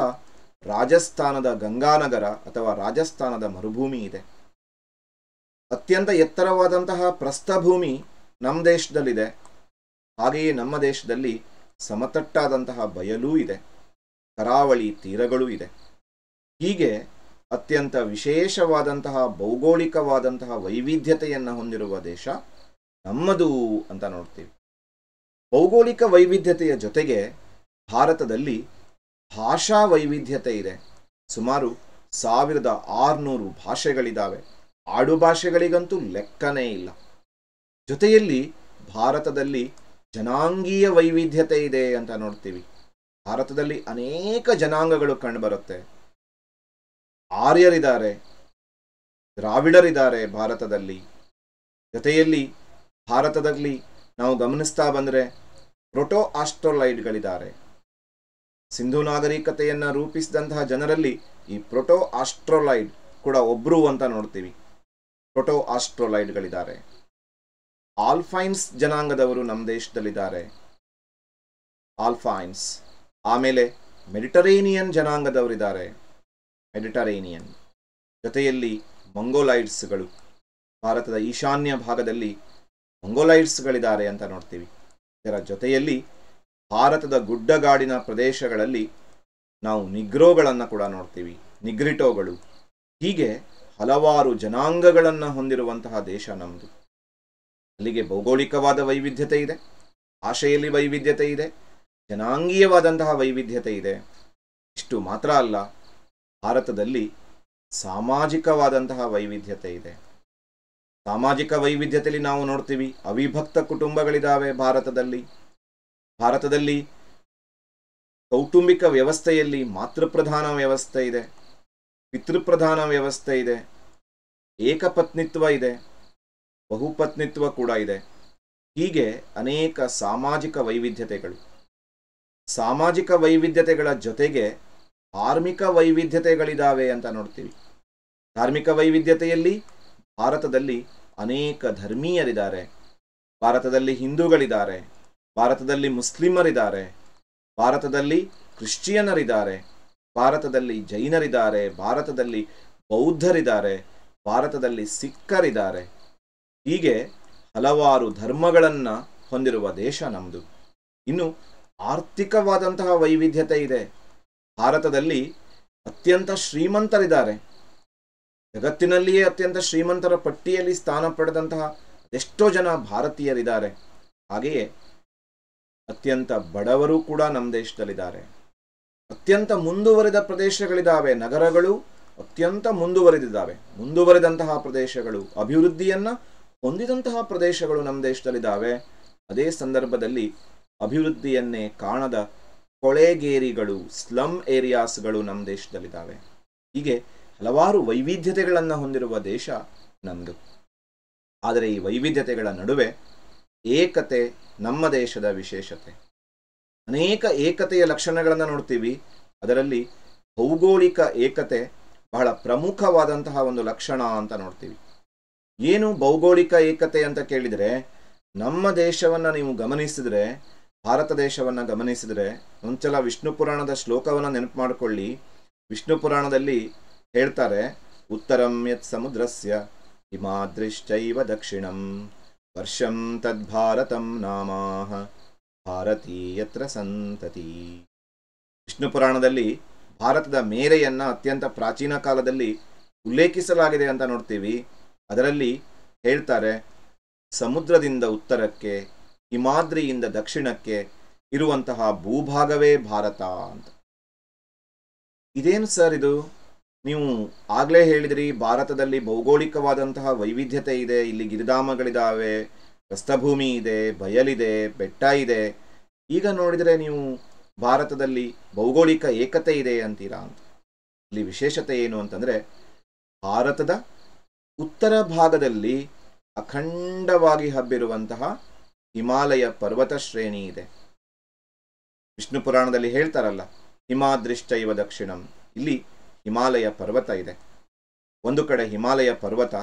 ರಾಜಸ್ಥಾನದ ಗಂಗಾನಗರ ಅಥವಾ ರಾಜಸ್ಥಾನದ ಮರುಭೂಮಿ ಇದೆ. ಅತ್ಯಂತ ಎತ್ತರವಾದಂತಹ ಪ್ರಸ್ಥಭೂಮಿ ನಮ್ಮ ದೇಶದಲ್ಲಿದೆ. ಹಾಗೆಯೇ ನಮ್ಮ ದೇಶದಲ್ಲಿ ಸಮತಟ್ಟಾದಂತಹ ಬಯಲೂ ಇದೆ, ಕರಾವಳಿ ತೀರಗಳೂ ಇದೆ. ಹೀಗೆ ಅತ್ಯಂತ ವಿಶೇಷವಾದಂತಹ ಭೌಗೋಳಿಕವಾದಂತಹ ವೈವಿಧ್ಯತೆಯನ್ನು ಹೊಂದಿರುವ ದೇಶ ನಮ್ಮದು ಅಂತ ನೋಡ್ತೀವಿ. ಭೌಗೋಳಿಕ ವೈವಿಧ್ಯತೆಯ ಜೊತೆಗೆ ಭಾರತದಲ್ಲಿ ಭಾಷಾ ವೈವಿಧ್ಯತೆ ಇದೆ. ಸುಮಾರು 1600 ಭಾಷೆಗಳಿದ್ದಾವೆ. ಆಡು ಭಾಷೆಗಳಿಗಂತೂ ಲೆಕ್ಕನೇ ಇಲ್ಲ. ಜೊತೆಯಲ್ಲಿ ಭಾರತದಲ್ಲಿ ಜನಾಂಗೀಯ ವೈವಿಧ್ಯತೆ ಇದೆ ಅಂತ ನೋಡ್ತೀವಿ. ಭಾರತದಲ್ಲಿ ಅನೇಕ ಜನಾಂಗಗಳು ಕಂಡುಬರುತ್ತೆ. ಆರ್ಯರಿದ್ದಾರೆ, ದ್ರಾವಿಡರಿದ್ದಾರೆ ಭಾರತದಲ್ಲಿ. ಜೊತೆಯಲ್ಲಿ ಭಾರತದಲ್ಲಿ ನಾವು ಗಮನಿಸ್ತಾ ಬಂದರೆ ಪ್ರೋಟೋ ಆಸ್ಟ್ರೋಲೈಡ್ಗಳಿದ್ದಾರೆ. ಸಿಂಧು ನಾಗರಿಕತೆಯನ್ನು ರೂಪಿಸಿದಂತಹ ಜನರಲ್ಲಿ ಈ ಪ್ರೋಟೋ ಆಸ್ಟ್ರೋಲೈಡ್ ಕೂಡ ಒಬ್ರು ಅಂತ ನೋಡ್ತೀವಿ. ಪ್ರೋಟೋ ಆಸ್ಟ್ರೋಲೈಡ್ಗಳಿದ್ದಾರೆ. ಆಲ್ಫೈನ್ಸ್ ಜನಾಂಗದವರು ನಮ್ಮ ದೇಶದಲ್ಲಿದ್ದಾರೆ, ಆಲ್ಫೈನ್ಸ್. ಆಮೇಲೆ ಮೆಡಿಟರೇನಿಯನ್ ಜನಾಂಗದವರಿದ್ದಾರೆ, ಮೆಡಿಟರೇನಿಯನ್. ಜೊತೆಯಲ್ಲಿ ಮಂಗೋಲೈಡ್ಸ್ಗಳು, ಭಾರತದ ಈಶಾನ್ಯ ಭಾಗದಲ್ಲಿ ಮಂಗೋಲೈಡ್ಸ್ಗಳಿದ್ದಾರೆ ಅಂತ ನೋಡ್ತೀವಿ. ಇದರ ಜೊತೆಯಲ್ಲಿ ಭಾರತದ ಗುಡ್ಡಗಾಡಿನ ಪ್ರದೇಶಗಳಲ್ಲಿ ನಾವು ನಿಗ್ರೋಗಳನ್ನು ಕೂಡ ನೋಡ್ತೀವಿ, ನಿಗ್ರಿಟೋಗಳು. ಹೀಗೆ ಹಲವಾರು ಜನಾಂಗಗಳನ್ನು ಹೊಂದಿರುವಂತಹ ದೇಶ ನಮ್ಮದು. ಅಲ್ಲಿಗೆ ಭೌಗೋಳಿಕವಾದ ವೈವಿಧ್ಯತೆ ಇದೆ, ಭಾಷೆಯಲ್ಲಿ ವೈವಿಧ್ಯತೆ ಇದೆ, ಜನಾಂಗೀಯವಾದಂತಹ ವೈವಿಧ್ಯತೆ ಇದೆ. ಇಷ್ಟು ಮಾತ್ರ ಅಲ್ಲ, ಭಾರತದಲ್ಲಿ ಸಾಮಾಜಿಕವಾದಂತಹ ವೈವಿಧ್ಯತೆ ಇದೆ. ಸಾಮಾಜಿಕ ವೈವಿಧ್ಯತೆಯಲ್ಲಿ ನಾವು ನೋಡ್ತೀವಿ ಅವಿಭಕ್ತ ಕುಟುಂಬಗಳಿದ್ದಾವೆ ಭಾರತದಲ್ಲಿ. ಭಾರತದಲ್ಲಿ ಕೌಟುಂಬಿಕ ವ್ಯವಸ್ಥೆಯಲ್ಲಿ ಮಾತೃಪ್ರಧಾನ ವ್ಯವಸ್ಥೆ ಇದೆ, ಪಿತೃಪ್ರಧಾನ ವ್ಯವಸ್ಥೆ ಇದೆ, ಏಕಪತ್ನಿತ್ವ ಇದೆ, ಬಹುಪತ್ನಿತ್ವ ಕೂಡ ಇದೆ. ಹೀಗೆ ಅನೇಕ ಸಾಮಾಜಿಕ ವೈವಿಧ್ಯತೆಗಳು. ಸಾಮಾಜಿಕ ವೈವಿಧ್ಯತೆಗಳ ಜೊತೆಗೆ ಧಾರ್ಮಿಕ ವೈವಿಧ್ಯತೆಗಳಿದ್ದಾವೆ ಅಂತ ನೋಡ್ತೀವಿ. ಧಾರ್ಮಿಕ ವೈವಿಧ್ಯತೆಯಲ್ಲಿ ಭಾರತದಲ್ಲಿ ಅನೇಕ ಧರ್ಮೀಯರಿದ್ದಾರೆ. ಭಾರತದಲ್ಲಿ ಹಿಂದೂಗಳಿದ್ದಾರೆ, ಭಾರತದಲ್ಲಿ ಮುಸ್ಲಿಮರಿದ್ದಾರೆ, ಭಾರತದಲ್ಲಿ ಕ್ರಿಶ್ಚಿಯನ್ನರಿದ್ದಾರೆ, ಭಾರತದಲ್ಲಿ ಜೈನರಿದ್ದಾರೆ, ಭಾರತದಲ್ಲಿ ಬೌದ್ಧರಿದ್ದಾರೆ, ಭಾರತದಲ್ಲಿ ಸಿಖ್ಖರಿದ್ದಾರೆ. ಹೀಗೆ ಹಲವಾರು ಧರ್ಮಗಳನ್ನು ಹೊಂದಿರುವ ದೇಶ ನಮ್ಮದು. ಇನ್ನು ಆರ್ಥಿಕವಾದಂತಹ ವೈವಿಧ್ಯತೆ ಇದೆ. ಭಾರತದಲ್ಲಿ ಅತ್ಯಂತ ಶ್ರೀಮಂತರಿದ್ದಾರೆ. ಜಗತ್ತಿನಲ್ಲಿಯೇ ಅತ್ಯಂತ ಶ್ರೀಮಂತರ ಪಟ್ಟಿಯಲ್ಲಿ ಸ್ಥಾನ ಪಡೆದಂತಹ ಎಷ್ಟೋ ಜನ ಭಾರತೀಯರಿದ್ದಾರೆ. ಹಾಗೆಯೇ ಅತ್ಯಂತ ಬಡವರು ಕೂಡ ನಮ್ಮ ದೇಶದಲ್ಲಿದ್ದಾರೆ. ಅತ್ಯಂತ ಮುಂದುವರಿದ ಪ್ರದೇಶಗಳಿದ್ದಾವೆ, ನಗರಗಳು ಅತ್ಯಂತ ಮುಂದುವರಿದಿದ್ದಾವೆ. ಮುಂದುವರಿದಂತಹ ಪ್ರದೇಶಗಳು, ಅಭಿವೃದ್ಧಿಯನ್ನು ಹೊಂದಿದಂತಹ ಪ್ರದೇಶಗಳು ನಮ್ಮ ದೇಶದಲ್ಲಿದ್ದಾವೆ. ಅದೇ ಸಂದರ್ಭದಲ್ಲಿ ಅಭಿವೃದ್ಧಿಯನ್ನೇ ಕಾಣದ ಕೊಳೆಗೇರಿಗಳು, ಸ್ಲಮ್ ಏರಿಯಾಸ್ಗಳು ನಮ್ಮ ದೇಶದಲ್ಲಿದ್ದಾವೆ. ಹೀಗೆ ಹಲವಾರು ವೈವಿಧ್ಯತೆಗಳನ್ನು ಹೊಂದಿರುವ ದೇಶ ನಮ್ಮದು. ಆದರೆ ಈ ವೈವಿಧ್ಯತೆಗಳ ನಡುವೆ ಏಕತೆ ನಮ್ಮ ದೇಶದ ವಿಶೇಷತೆ. ಅನೇಕ ಏಕತೆಯ ಲಕ್ಷಣಗಳನ್ನು ನೋಡ್ತೀವಿ. ಅದರಲ್ಲಿ ಭೌಗೋಳಿಕ ಏಕತೆ ಬಹಳ ಪ್ರಮುಖವಾದಂತಹ ಒಂದು ಲಕ್ಷಣ ಅಂತ ನೋಡ್ತೀವಿ. ಏನು ಭೌಗೋಳಿಕ ಏಕತೆ ಅಂತ ಕೇಳಿದರೆ, ನಮ್ಮ ದೇಶವನ್ನು ನೀವು ಗಮನಿಸಿದರೆ, ಭಾರತ ದೇಶವನ್ನು ಗಮನಿಸಿದರೆ, ಒಂದ್ಸಲ ವಿಷ್ಣು ಪುರಾಣದ ಶ್ಲೋಕವನ್ನು ನೆನಪು ಮಾಡಿಕೊಳ್ಳಿ. ವಿಷ್ಣು ಪುರಾಣದಲ್ಲಿ ಹೇಳ್ತಾರೆ, ಉತ್ತರಂ ಯತ್ ಸಮುದ್ರಸ್ಯ ಹಿಮಾದ್ರಿಶ್ಚೈವ ದಕ್ಷಿಣಂ ವರ್ಷಂ ತದ್ಭಾರತಂ ನಾಮಾಹ ಭಾರತೀ ಯತ್ರ ಸಂತತಿ. ವಿಷ್ಣು ಪುರಾಣದಲ್ಲಿ ಭಾರತದ ಮೇರೆಯನ್ನು ಅತ್ಯಂತ ಪ್ರಾಚೀನ ಕಾಲದಲ್ಲಿ ಉಲ್ಲೇಖಿಸಲಾಗಿದೆ ಅಂತ ನೋಡ್ತೀವಿ. ಅದರಲ್ಲಿ ಹೇಳ್ತಾರೆ, ಸಮುದ್ರದಿಂದ ಉತ್ತರಕ್ಕೆ, ಹಿಮಾದ್ರಿಯಿಂದ ದಕ್ಷಿಣಕ್ಕೆ ಇರುವಂತಹ ಭೂಭಾಗವೇ ಭಾರತ ಅಂತ. ಇದೇನು ಸರ್ ಇದು? ನೀವು ಆಗಲೇ ಹೇಳಿದ್ರಿ ಭಾರತದಲ್ಲಿ ಭೌಗೋಳಿಕವಾದಂತಹ ವೈವಿಧ್ಯತೆ ಇದೆ, ಇಲ್ಲಿ ಗಿರಿಧಾಮಗಳಿದ್ದಾವೆ, ಪ್ರಸ್ಥಭೂಮಿ ಇದೆ, ಬಯಲಿದೆ, ಬೆಟ್ಟ ಇದೆ. ಈಗ ನೋಡಿದರೆ ನೀವು ಭಾರತದಲ್ಲಿ ಭೌಗೋಳಿಕ ಏಕತೆ ಇದೆ ಅಂತೀರಾ ಅಂತ. ಇಲ್ಲಿ ವಿಶೇಷತೆ ಏನು ಅಂತಂದರೆ, ಭಾರತದ ಉತ್ತರ ಭಾಗದಲ್ಲಿ ಅಖಂಡವಾಗಿ ಹಬ್ಬಿರುವಂತಹ ಹಿಮಾಲಯ ಪರ್ವತ ಶ್ರೇಣಿ ಇದೆ. ವಿಷ್ಣು ಪುರಾಣದಲ್ಲಿ ಹೇಳ್ತಾರಲ್ಲ, ಹಿಮಾದ್ರಿಶ್ಚೈವ ದಕ್ಷಿಣಂ, ಇಲ್ಲಿ ಹಿಮಾಲಯ ಪರ್ವತ ಇದೆ. ಒಂದು ಕಡೆ ಹಿಮಾಲಯ ಪರ್ವತ,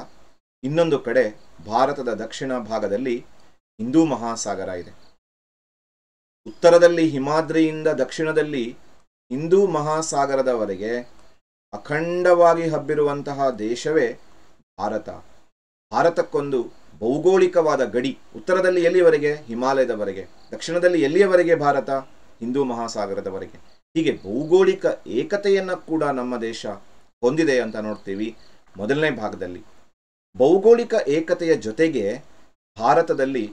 ಇನ್ನೊಂದು ಕಡೆ ಭಾರತದ ದಕ್ಷಿಣ ಭಾಗದಲ್ಲಿ ಹಿಂದೂ ಮಹಾಸಾಗರ ಇದೆ. ಉತ್ತರದಲ್ಲಿ ಹಿಮಾದ್ರಿಯಿಂದ ದಕ್ಷಿಣದಲ್ಲಿ ಹಿಂದೂ ಮಹಾಸಾಗರದವರೆಗೆ ಅಖಂಡವಾಗಿ ಹಬ್ಬಿರುವಂತಹ ದೇಶವೇ ಭಾರತ. ಭಾರತಕ್ಕೊಂದು ಭೌಗೋಳಿಕವಾದ ಗಡಿ. ಉತ್ತರದಲ್ಲಿ ಎಲ್ಲಿಯವರೆಗೆ? ಹಿಮಾಲಯದವರೆಗೆ. ದಕ್ಷಿಣದಲ್ಲಿ ಎಲ್ಲಿಯವರೆಗೆ ಭಾರತ? ಹಿಂದೂ ಮಹಾಸಾಗರದವರೆಗೆ. ಹೀಗೆ ಭೌಗೋಳಿಕ ಏಕತೆಯನ್ನು ಕೂಡ ನಮ್ಮ ದೇಶ ಹೊಂದಿದೆ ಅಂತ ನೋಡ್ತೀವಿ. ಮೊದಲನೇ ಭಾಗದಲ್ಲಿ ಭೌಗೋಳಿಕ ಏಕತೆಯ ಜೊತೆಗೆ ಭಾರತದಲ್ಲಿ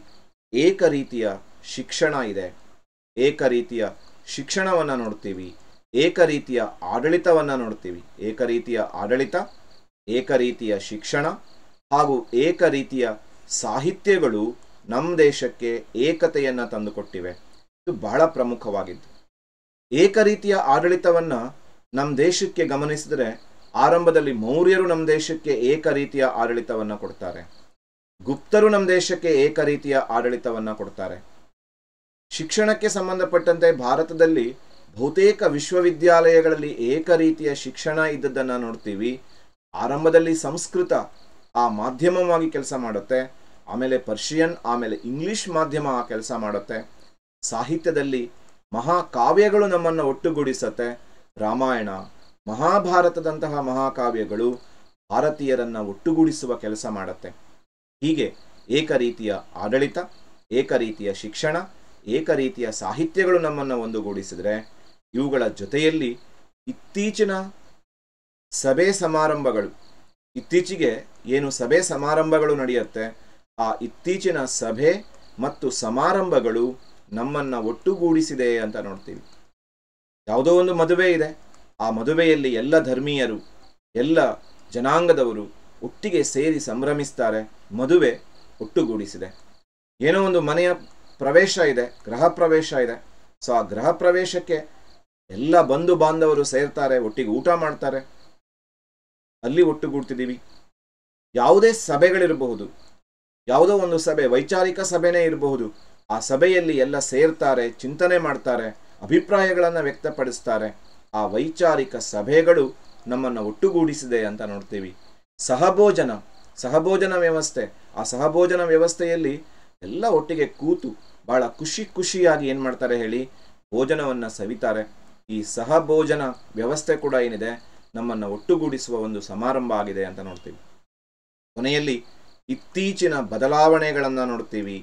ಏಕ ರೀತಿಯ ಶಿಕ್ಷಣ ಇದೆ. ಏಕ ರೀತಿಯ ಶಿಕ್ಷಣವನ್ನು ನೋಡ್ತೀವಿ, ಏಕ ರೀತಿಯ ಆಡಳಿತವನ್ನು ನೋಡ್ತೀವಿ. ಏಕ ರೀತಿಯ ಆಡಳಿತ, ಏಕ ರೀತಿಯ ಶಿಕ್ಷಣ ಹಾಗೂ ಏಕ ರೀತಿಯ ಸಾಹಿತ್ಯಗಳು ನಮ್ಮ ದೇಶಕ್ಕೆ ಏಕತೆಯನ್ನು ತಂದುಕೊಟ್ಟಿವೆ. ಇದು ಬಹಳ ಪ್ರಮುಖವಾಗಿದ್ದು. ಏಕ ರೀತಿಯ ಆಡಳಿತವನ್ನು ನಮ್ಮ ದೇಶಕ್ಕೆ ಗಮನಿಸಿದರೆ, ಆರಂಭದಲ್ಲಿ ಮೌರ್ಯರು ನಮ್ಮ ದೇಶಕ್ಕೆ ಏಕ ರೀತಿಯ ಆಡಳಿತವನ್ನು ಕೊಡ್ತಾರೆ, ಗುಪ್ತರು ನಮ್ಮ ದೇಶಕ್ಕೆ ಏಕ ರೀತಿಯ ಆಡಳಿತವನ್ನು ಕೊಡ್ತಾರೆ. ಶಿಕ್ಷಣಕ್ಕೆ ಸಂಬಂಧಪಟ್ಟಂತೆ ಭಾರತದಲ್ಲಿ ಬಹುತೇಕ ವಿಶ್ವವಿದ್ಯಾಲಯಗಳಲ್ಲಿ ಏಕ ರೀತಿಯ ಶಿಕ್ಷಣ ಇದ್ದದ್ದನ್ನು ನೋಡ್ತೀವಿ. ಆರಂಭದಲ್ಲಿ ಸಂಸ್ಕೃತ ಆ ಮಾಧ್ಯಮವಾಗಿ ಕೆಲಸ ಮಾಡುತ್ತೆ, ಆಮೇಲೆ ಪರ್ಷಿಯನ್, ಆಮೇಲೆ ಇಂಗ್ಲಿಷ್ ಮಾಧ್ಯಮ ಆ ಕೆಲಸ ಮಾಡುತ್ತೆ. ಸಾಹಿತ್ಯದಲ್ಲಿ ಮಹಾಕಾವ್ಯಗಳು ನಮ್ಮನ್ನು ಒಟ್ಟುಗೂಡಿಸುತ್ತೆ. ರಾಮಾಯಣ, ಮಹಾಭಾರತದಂತಹ ಮಹಾಕಾವ್ಯಗಳು ಭಾರತೀಯರನ್ನು ಒಟ್ಟುಗೂಡಿಸುವ ಕೆಲಸ ಮಾಡುತ್ತೆ. ಹೀಗೆ ಏಕ ರೀತಿಯ ಆಡಳಿತ, ಏಕ ರೀತಿಯ ಶಿಕ್ಷಣ, ಏಕ ರೀತಿಯ ಸಾಹಿತ್ಯಗಳು ನಮ್ಮನ್ನು ಒಂದುಗೂಡಿಸಿದರೆ, ಇವುಗಳ ಜೊತೆಯಲ್ಲಿ ಇತ್ತೀಚಿನ ಸಭೆ ಸಮಾರಂಭಗಳು, ಇತ್ತೀಚೆಗೆ ಏನು ಸಭೆ ಸಮಾರಂಭಗಳು ನಡೆಯುತ್ತೆ, ಆ ಇತ್ತೀಚಿನ ಸಭೆ ಮತ್ತು ಸಮಾರಂಭಗಳು ನಮ್ಮನ್ನು ಒಟ್ಟುಗೂಡಿಸಿದೆ ಅಂತ ನೋಡ್ತೀವಿ. ಯಾವುದೋ ಒಂದು ಮದುವೆ ಇದೆ, ಆ ಮದುವೆಯಲ್ಲಿ ಎಲ್ಲ ಧರ್ಮೀಯರು, ಎಲ್ಲ ಜನಾಂಗದವರು ಒಟ್ಟಿಗೆ ಸೇರಿ ಸಂಭ್ರಮಿಸ್ತಾರೆ. ಮದುವೆ ಒಟ್ಟುಗೂಡಿಸಿದೆ. ಏನೋ ಒಂದು ಮನೆಯ ಪ್ರವೇಶ ಇದೆ, ಗೃಹ ಪ್ರವೇಶ ಇದೆ. ಸೊ ಆ ಗೃಹ ಪ್ರವೇಶಕ್ಕೆ ಎಲ್ಲ ಬಂಧು ಬಾಂಧವರು ಸೇರ್ತಾರೆ, ಒಟ್ಟಿಗೆ ಊಟ ಮಾಡ್ತಾರೆ, ಅಲ್ಲಿ ಒಟ್ಟುಗೂಡ್ತಿದ್ದೀವಿ. ಯಾವುದೇ ಸಭೆಗಳಿರಬಹುದು, ಯಾವುದೋ ಒಂದು ಸಭೆ, ವೈಚಾರಿಕ ಸಭೆನೇ ಇರಬಹುದು, ಆ ಸಭೆಯಲ್ಲಿ ಎಲ್ಲ ಸೇರ್ತಾರೆ, ಚಿಂತನೆ ಮಾಡ್ತಾರೆ, ಅಭಿಪ್ರಾಯಗಳನ್ನು ವ್ಯಕ್ತಪಡಿಸ್ತಾರೆ. ಆ ವೈಚಾರಿಕ ಸಭೆಗಳು ನಮ್ಮನ್ನು ಒಟ್ಟುಗೂಡಿಸಿದೆ ಅಂತ ನೋಡ್ತೀವಿ. ಸಹಭೋಜನ ವ್ಯವಸ್ಥೆ, ಆ ಸಹಭೋಜನ ವ್ಯವಸ್ಥೆಯಲ್ಲಿ ಎಲ್ಲ ಒಟ್ಟಿಗೆ ಕೂತು ಬಹಳ ಖುಷಿಯಾಗಿ ಏನು ಮಾಡ್ತಾರೆ ಹೇಳಿ, ಭೋಜನವನ್ನು ಸವಿತಾರೆ. ಈ ಸಹಭೋಜನ ವ್ಯವಸ್ಥೆ ಕೂಡ ಏನಿದೆ, ನಮ್ಮನ್ನು ಒಟ್ಟುಗೂಡಿಸುವ ಒಂದು ಸಮಾರಂಭ ಆಗಿದೆ ಅಂತ ನೋಡ್ತೀವಿ. ಕೊನೆಯಲ್ಲಿ ಇತ್ತೀಚಿನ ಬದಲಾವಣೆಗಳನ್ನು ನೋಡ್ತೀವಿ.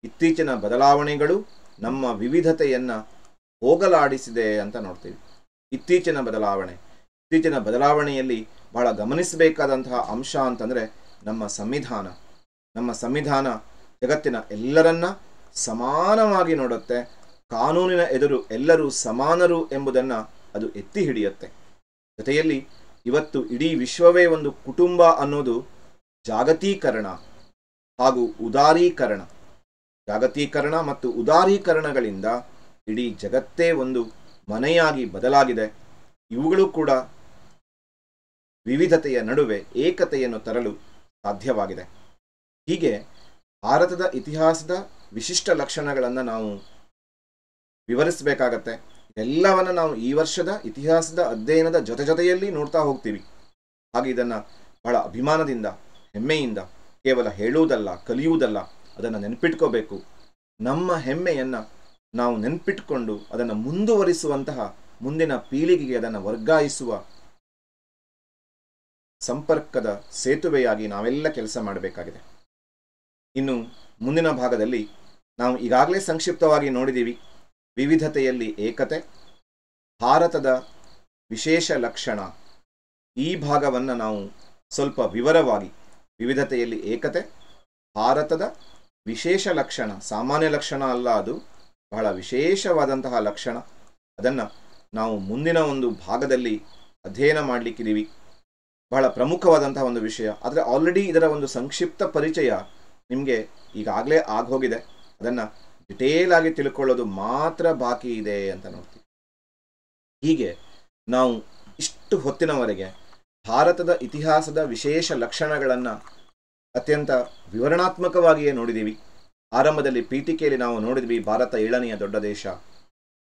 ಇತ್ತೀಚಿನ ಬದಲಾವಣೆಗಳು ನಮ್ಮ ವಿವಿಧತೆಯನ್ನು ಹೋಗಲಾಡಿಸಿದೆ ಅಂತ ನೋಡ್ತೀವಿ. ಇತ್ತೀಚಿನ ಬದಲಾವಣೆಯಲ್ಲಿ ಬಹಳ ಗಮನಿಸಬೇಕಾದಂತಹ ಅಂಶ ಅಂತಂದರೆ ನಮ್ಮ ಸಂವಿಧಾನ ಜಗತ್ತಿನ ಎಲ್ಲರನ್ನ ಸಮಾನವಾಗಿ ನೋಡುತ್ತೆ. ಕಾನೂನಿನ ಎದುರು ಎಲ್ಲರೂ ಸಮಾನರು ಎಂಬುದನ್ನು ಅದು ಎತ್ತಿ ಹಿಡಿಯುತ್ತೆ. ಜೊತೆಯಲ್ಲಿ ಇವತ್ತು ಇಡೀ ವಿಶ್ವವೇ ಒಂದು ಕುಟುಂಬ ಅನ್ನೋದು ಜಾಗತೀಕರಣ ಹಾಗೂ ಜಾಗತೀಕರಣ ಮತ್ತು ಉದಾರೀಕರಣಗಳಿಂದ ಇಡೀ ಜಗತ್ತೇ ಒಂದು ಮನೆಯಾಗಿ ಬದಲಾಗಿದೆ. ಇವುಗಳು ಕೂಡ ವಿವಿಧತೆಯ ನಡುವೆ ಏಕತೆಯನ್ನು ತರಲು ಸಾಧ್ಯವಾಗಿದೆ. ಹೀಗೆ ಭಾರತದ ಇತಿಹಾಸದ ವಿಶಿಷ್ಟ ಲಕ್ಷಣಗಳನ್ನು ನಾವು ವಿವರಿಸಬೇಕಾಗತ್ತೆ. ಎಲ್ಲವನ್ನು ನಾವು ಈ ವರ್ಷದ ಇತಿಹಾಸದ ಅಧ್ಯಯನದ ಜೊತೆಯಲ್ಲಿ ನೋಡ್ತಾ ಹೋಗ್ತೀವಿ. ಹಾಗೆ ಇದನ್ನು ಬಹಳ ಅಭಿಮಾನದಿಂದ, ಹೆಮ್ಮೆಯಿಂದ ಕೇವಲ ಹೇಳುವುದಲ್ಲ, ಕಲಿಯುವುದಲ್ಲ, ಅದನ್ನು ನೆನಪಿಟ್ಕೋಬೇಕು. ನಮ್ಮ ಹೆಮ್ಮೆಯನ್ನು ನಾವು ನೆನಪಿಟ್ಕೊಂಡು ಅದನ್ನು ಮುಂದುವರಿಸುವಂತಹ, ಮುಂದಿನ ಪೀಳಿಗೆಗೆ ಅದನ್ನು ವರ್ಗಾಯಿಸುವ ಸಂಪರ್ಕದ ಸೇತುವೆಯಾಗಿ ನಾವೆಲ್ಲ ಕೆಲಸ ಮಾಡಬೇಕಾಗಿದೆ. ಇನ್ನು ಮುಂದಿನ ಭಾಗದಲ್ಲಿ ನಾವು ಈಗಾಗಲೇ ಸಂಕ್ಷಿಪ್ತವಾಗಿ ನೋಡಿದ್ದೀವಿ, ವಿವಿಧತೆಯಲ್ಲಿ ಏಕತೆ, ಭಾರತದ ವಿಶೇಷ ಲಕ್ಷಣ. ಈ ಭಾಗವನ್ನು ನಾವು ಸ್ವಲ್ಪ ವಿವರವಾಗಿ, ವಿವಿಧತೆಯಲ್ಲಿ ಏಕತೆ, ಭಾರತದ ವಿಶೇಷ ಲಕ್ಷಣ, ಸಾಮಾನ್ಯ ಲಕ್ಷಣ ಅಲ್ಲ, ಅದು ಬಹಳ ವಿಶೇಷವಾದಂತಹ ಲಕ್ಷಣ. ಅದನ್ನು ನಾವು ಮುಂದಿನ ಒಂದು ಭಾಗದಲ್ಲಿ ಅಧ್ಯಯನ ಮಾಡಲಿಕ್ಕಿದ್ದೀವಿ. ಬಹಳ ಪ್ರಮುಖವಾದಂತಹ ಒಂದು ವಿಷಯ. ಆದರೆ ಆಲ್ರೆಡಿ ಇದರ ಒಂದು ಸಂಕ್ಷಿಪ್ತ ಪರಿಚಯ ನಿಮಗೆ ಈಗಾಗಲೇ ಆಗೋಗಿದೆ. ಅದನ್ನು ಡಿಟೇಲ್ ಆಗಿ ತಿಳ್ಕೊಳ್ಳೋದು ಮಾತ್ರ ಬಾಕಿ ಇದೆ ಅಂತ ನೋಡ್ತೀವಿ. ಹೀಗೆ ನಾವು ಇಷ್ಟು ಹೊತ್ತಿನವರೆಗೆ ಭಾರತದ ಇತಿಹಾಸದ ವಿಶೇಷ ಲಕ್ಷಣಗಳನ್ನು ಅತ್ಯಂತ ವಿವರಣಾತ್ಮಕವಾಗಿಯೇ ನೋಡಿದ್ದೀವಿ. ಆರಂಭದಲ್ಲಿ ಪೀಠಿಕೆಯಲ್ಲಿ ನಾವು ನೋಡಿದ್ವಿ, ಭಾರತ 7ನೆಯ ದೊಡ್ಡ ದೇಶ,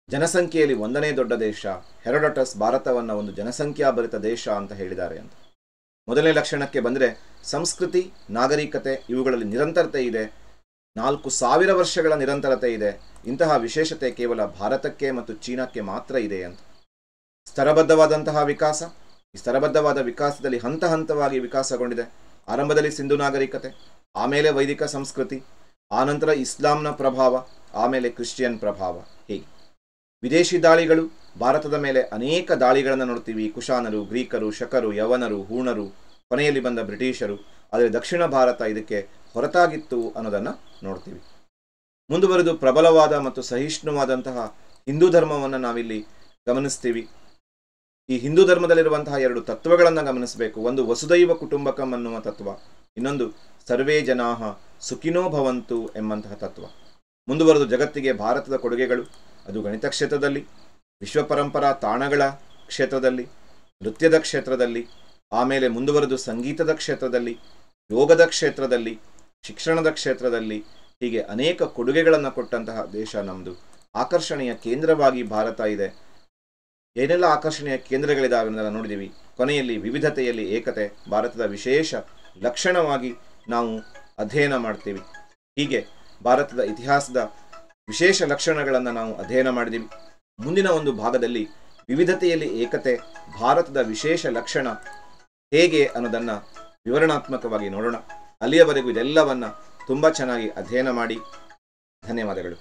ಜನಸಂಖ್ಯೆಯಲ್ಲಿ 1ನೇ ದೊಡ್ಡ ದೇಶ. ಹೆರೋಡೋಟಸ್ ಭಾರತವನ್ನು ಒಂದು ಜನಸಂಖ್ಯಾಭರಿತ ದೇಶ ಅಂತ ಹೇಳಿದ್ದಾರೆ ಅಂತ. ಮೊದಲನೇ ಲಕ್ಷಣಕ್ಕೆ ಬಂದರೆ ಸಂಸ್ಕೃತಿ, ನಾಗರಿಕತೆ, ಇವುಗಳಲ್ಲಿ ನಿರಂತರತೆ ಇದೆ. 4000 ವರ್ಷಗಳ ನಿರಂತರತೆ ಇದೆ. ಇಂತಹ ವಿಶೇಷತೆ ಕೇವಲ ಭಾರತಕ್ಕೆ ಮತ್ತು ಚೀನಾಕ್ಕೆ ಮಾತ್ರ ಇದೆ ಅಂತ. ಸ್ತರಬದ್ಧವಾದಂತಹ ವಿಕಾಸ, ಈ ಸ್ತರಬದ್ಧವಾದ ವಿಕಾಸದಲ್ಲಿ ಹಂತ ಹಂತವಾಗಿ ವಿಕಾಸಗೊಂಡಿದೆ. ಆರಂಭದಲ್ಲಿ ಸಿಂಧು ನಾಗರಿಕತೆ, ಆಮೇಲೆ ವೈದಿಕ ಸಂಸ್ಕೃತಿ, ಆನಂತರ ಇಸ್ಲಾಂನ ಪ್ರಭಾವ, ಆಮೇಲೆ ಕ್ರಿಶ್ಚಿಯನ್ ಪ್ರಭಾವ. ಹೀಗೆ ವಿದೇಶಿ ದಾಳಿಗಳು, ಭಾರತದ ಮೇಲೆ ಅನೇಕ ದಾಳಿಗಳನ್ನು ನೋಡ್ತೀವಿ. ಕುಶಾನರು, ಗ್ರೀಕರು, ಶಕರು, ಯವನರು, ಹೂಣರು, ಕೊನೆಯಲ್ಲಿ ಬಂದ ಬ್ರಿಟಿಷರು. ಆದರೆ ದಕ್ಷಿಣ ಭಾರತ ಇದಕ್ಕೆ ಹೊರತಾಗಿತ್ತು ಅನ್ನೋದನ್ನು ನೋಡ್ತೀವಿ. ಮುಂದುವರೆದು ಪ್ರಬಲವಾದ ಮತ್ತು ಸಹಿಷ್ಣುವಾದಂತಹ ಹಿಂದೂ ಧರ್ಮವನ್ನು ನಾವಿಲ್ಲಿ ಗಮನಿಸ್ತೀವಿ. ಈ ಹಿಂದೂ ಧರ್ಮದಲ್ಲಿರುವಂತಹ 2 ತತ್ವಗಳನ್ನು ಗಮನಿಸಬೇಕು. ಒಂದು ವಸುದೈವ ಕುಟುಂಬಕಂ ಅನ್ನುವ ತತ್ವ, ಇನ್ನೊಂದು ಸರ್ವೇ ಜನಾಃ ಸುಖಿನೋ ಭವಂತು ಎಂಬಂತಹ ತತ್ವ. ಮುಂದುವರೆದು ಜಗತ್ತಿಗೆ ಭಾರತದ ಕೊಡುಗೆಗಳು, ಅದು ಗಣಿತ ಕ್ಷೇತ್ರದಲ್ಲಿ, ವಿಶ್ವ ಪರಂಪರಾ ತಾಣಗಳ ಕ್ಷೇತ್ರದಲ್ಲಿ, ನೃತ್ಯದ ಕ್ಷೇತ್ರದಲ್ಲಿ, ಆಮೇಲೆ ಮುಂದುವರೆದು ಸಂಗೀತದ ಕ್ಷೇತ್ರದಲ್ಲಿ, ಯೋಗದ ಕ್ಷೇತ್ರದಲ್ಲಿ, ಶಿಕ್ಷಣದ ಕ್ಷೇತ್ರದಲ್ಲಿ, ಹೀಗೆ ಅನೇಕ ಕೊಡುಗೆಗಳನ್ನು ಕೊಟ್ಟಂತಹ ದೇಶ ನಮ್ಮದು. ಆಕರ್ಷಣೆಯ ಕೇಂದ್ರವಾಗಿ ಭಾರತ ಇದೆ. ಏನೆಲ್ಲ ಆಕರ್ಷಣೆಯ ಕೇಂದ್ರಗಳಿದಾವೆ ಅನ್ನೋದನ್ನು ನೋಡಿದ್ದೀವಿ. ಕೊನೆಯಲ್ಲಿ ವಿವಿಧತೆಯಲ್ಲಿ ಏಕತೆ, ಭಾರತದ ವಿಶೇಷ ಲಕ್ಷಣವಾಗಿ ನಾವು ಅಧ್ಯಯನ ಮಾಡ್ತೀವಿ. ಹೀಗೆ ಭಾರತದ ಇತಿಹಾಸದ ವಿಶೇಷ ಲಕ್ಷಣಗಳನ್ನು ನಾವು ಅಧ್ಯಯನ ಮಾಡಿದ್ದೀವಿ. ಮುಂದಿನ ಒಂದು ಭಾಗದಲ್ಲಿ ವಿವಿಧತೆಯಲ್ಲಿ ಏಕತೆ, ಭಾರತದ ವಿಶೇಷ ಲಕ್ಷಣ ಹೇಗೆ ಅನ್ನೋದನ್ನು ವಿವರಣಾತ್ಮಕವಾಗಿ ನೋಡೋಣ. ಅಲ್ಲಿಯವರೆಗೂ ಇದೆಲ್ಲವನ್ನು ತುಂಬ ಚೆನ್ನಾಗಿ ಅಧ್ಯಯನ ಮಾಡಿ. ಧನ್ಯವಾದಗಳು.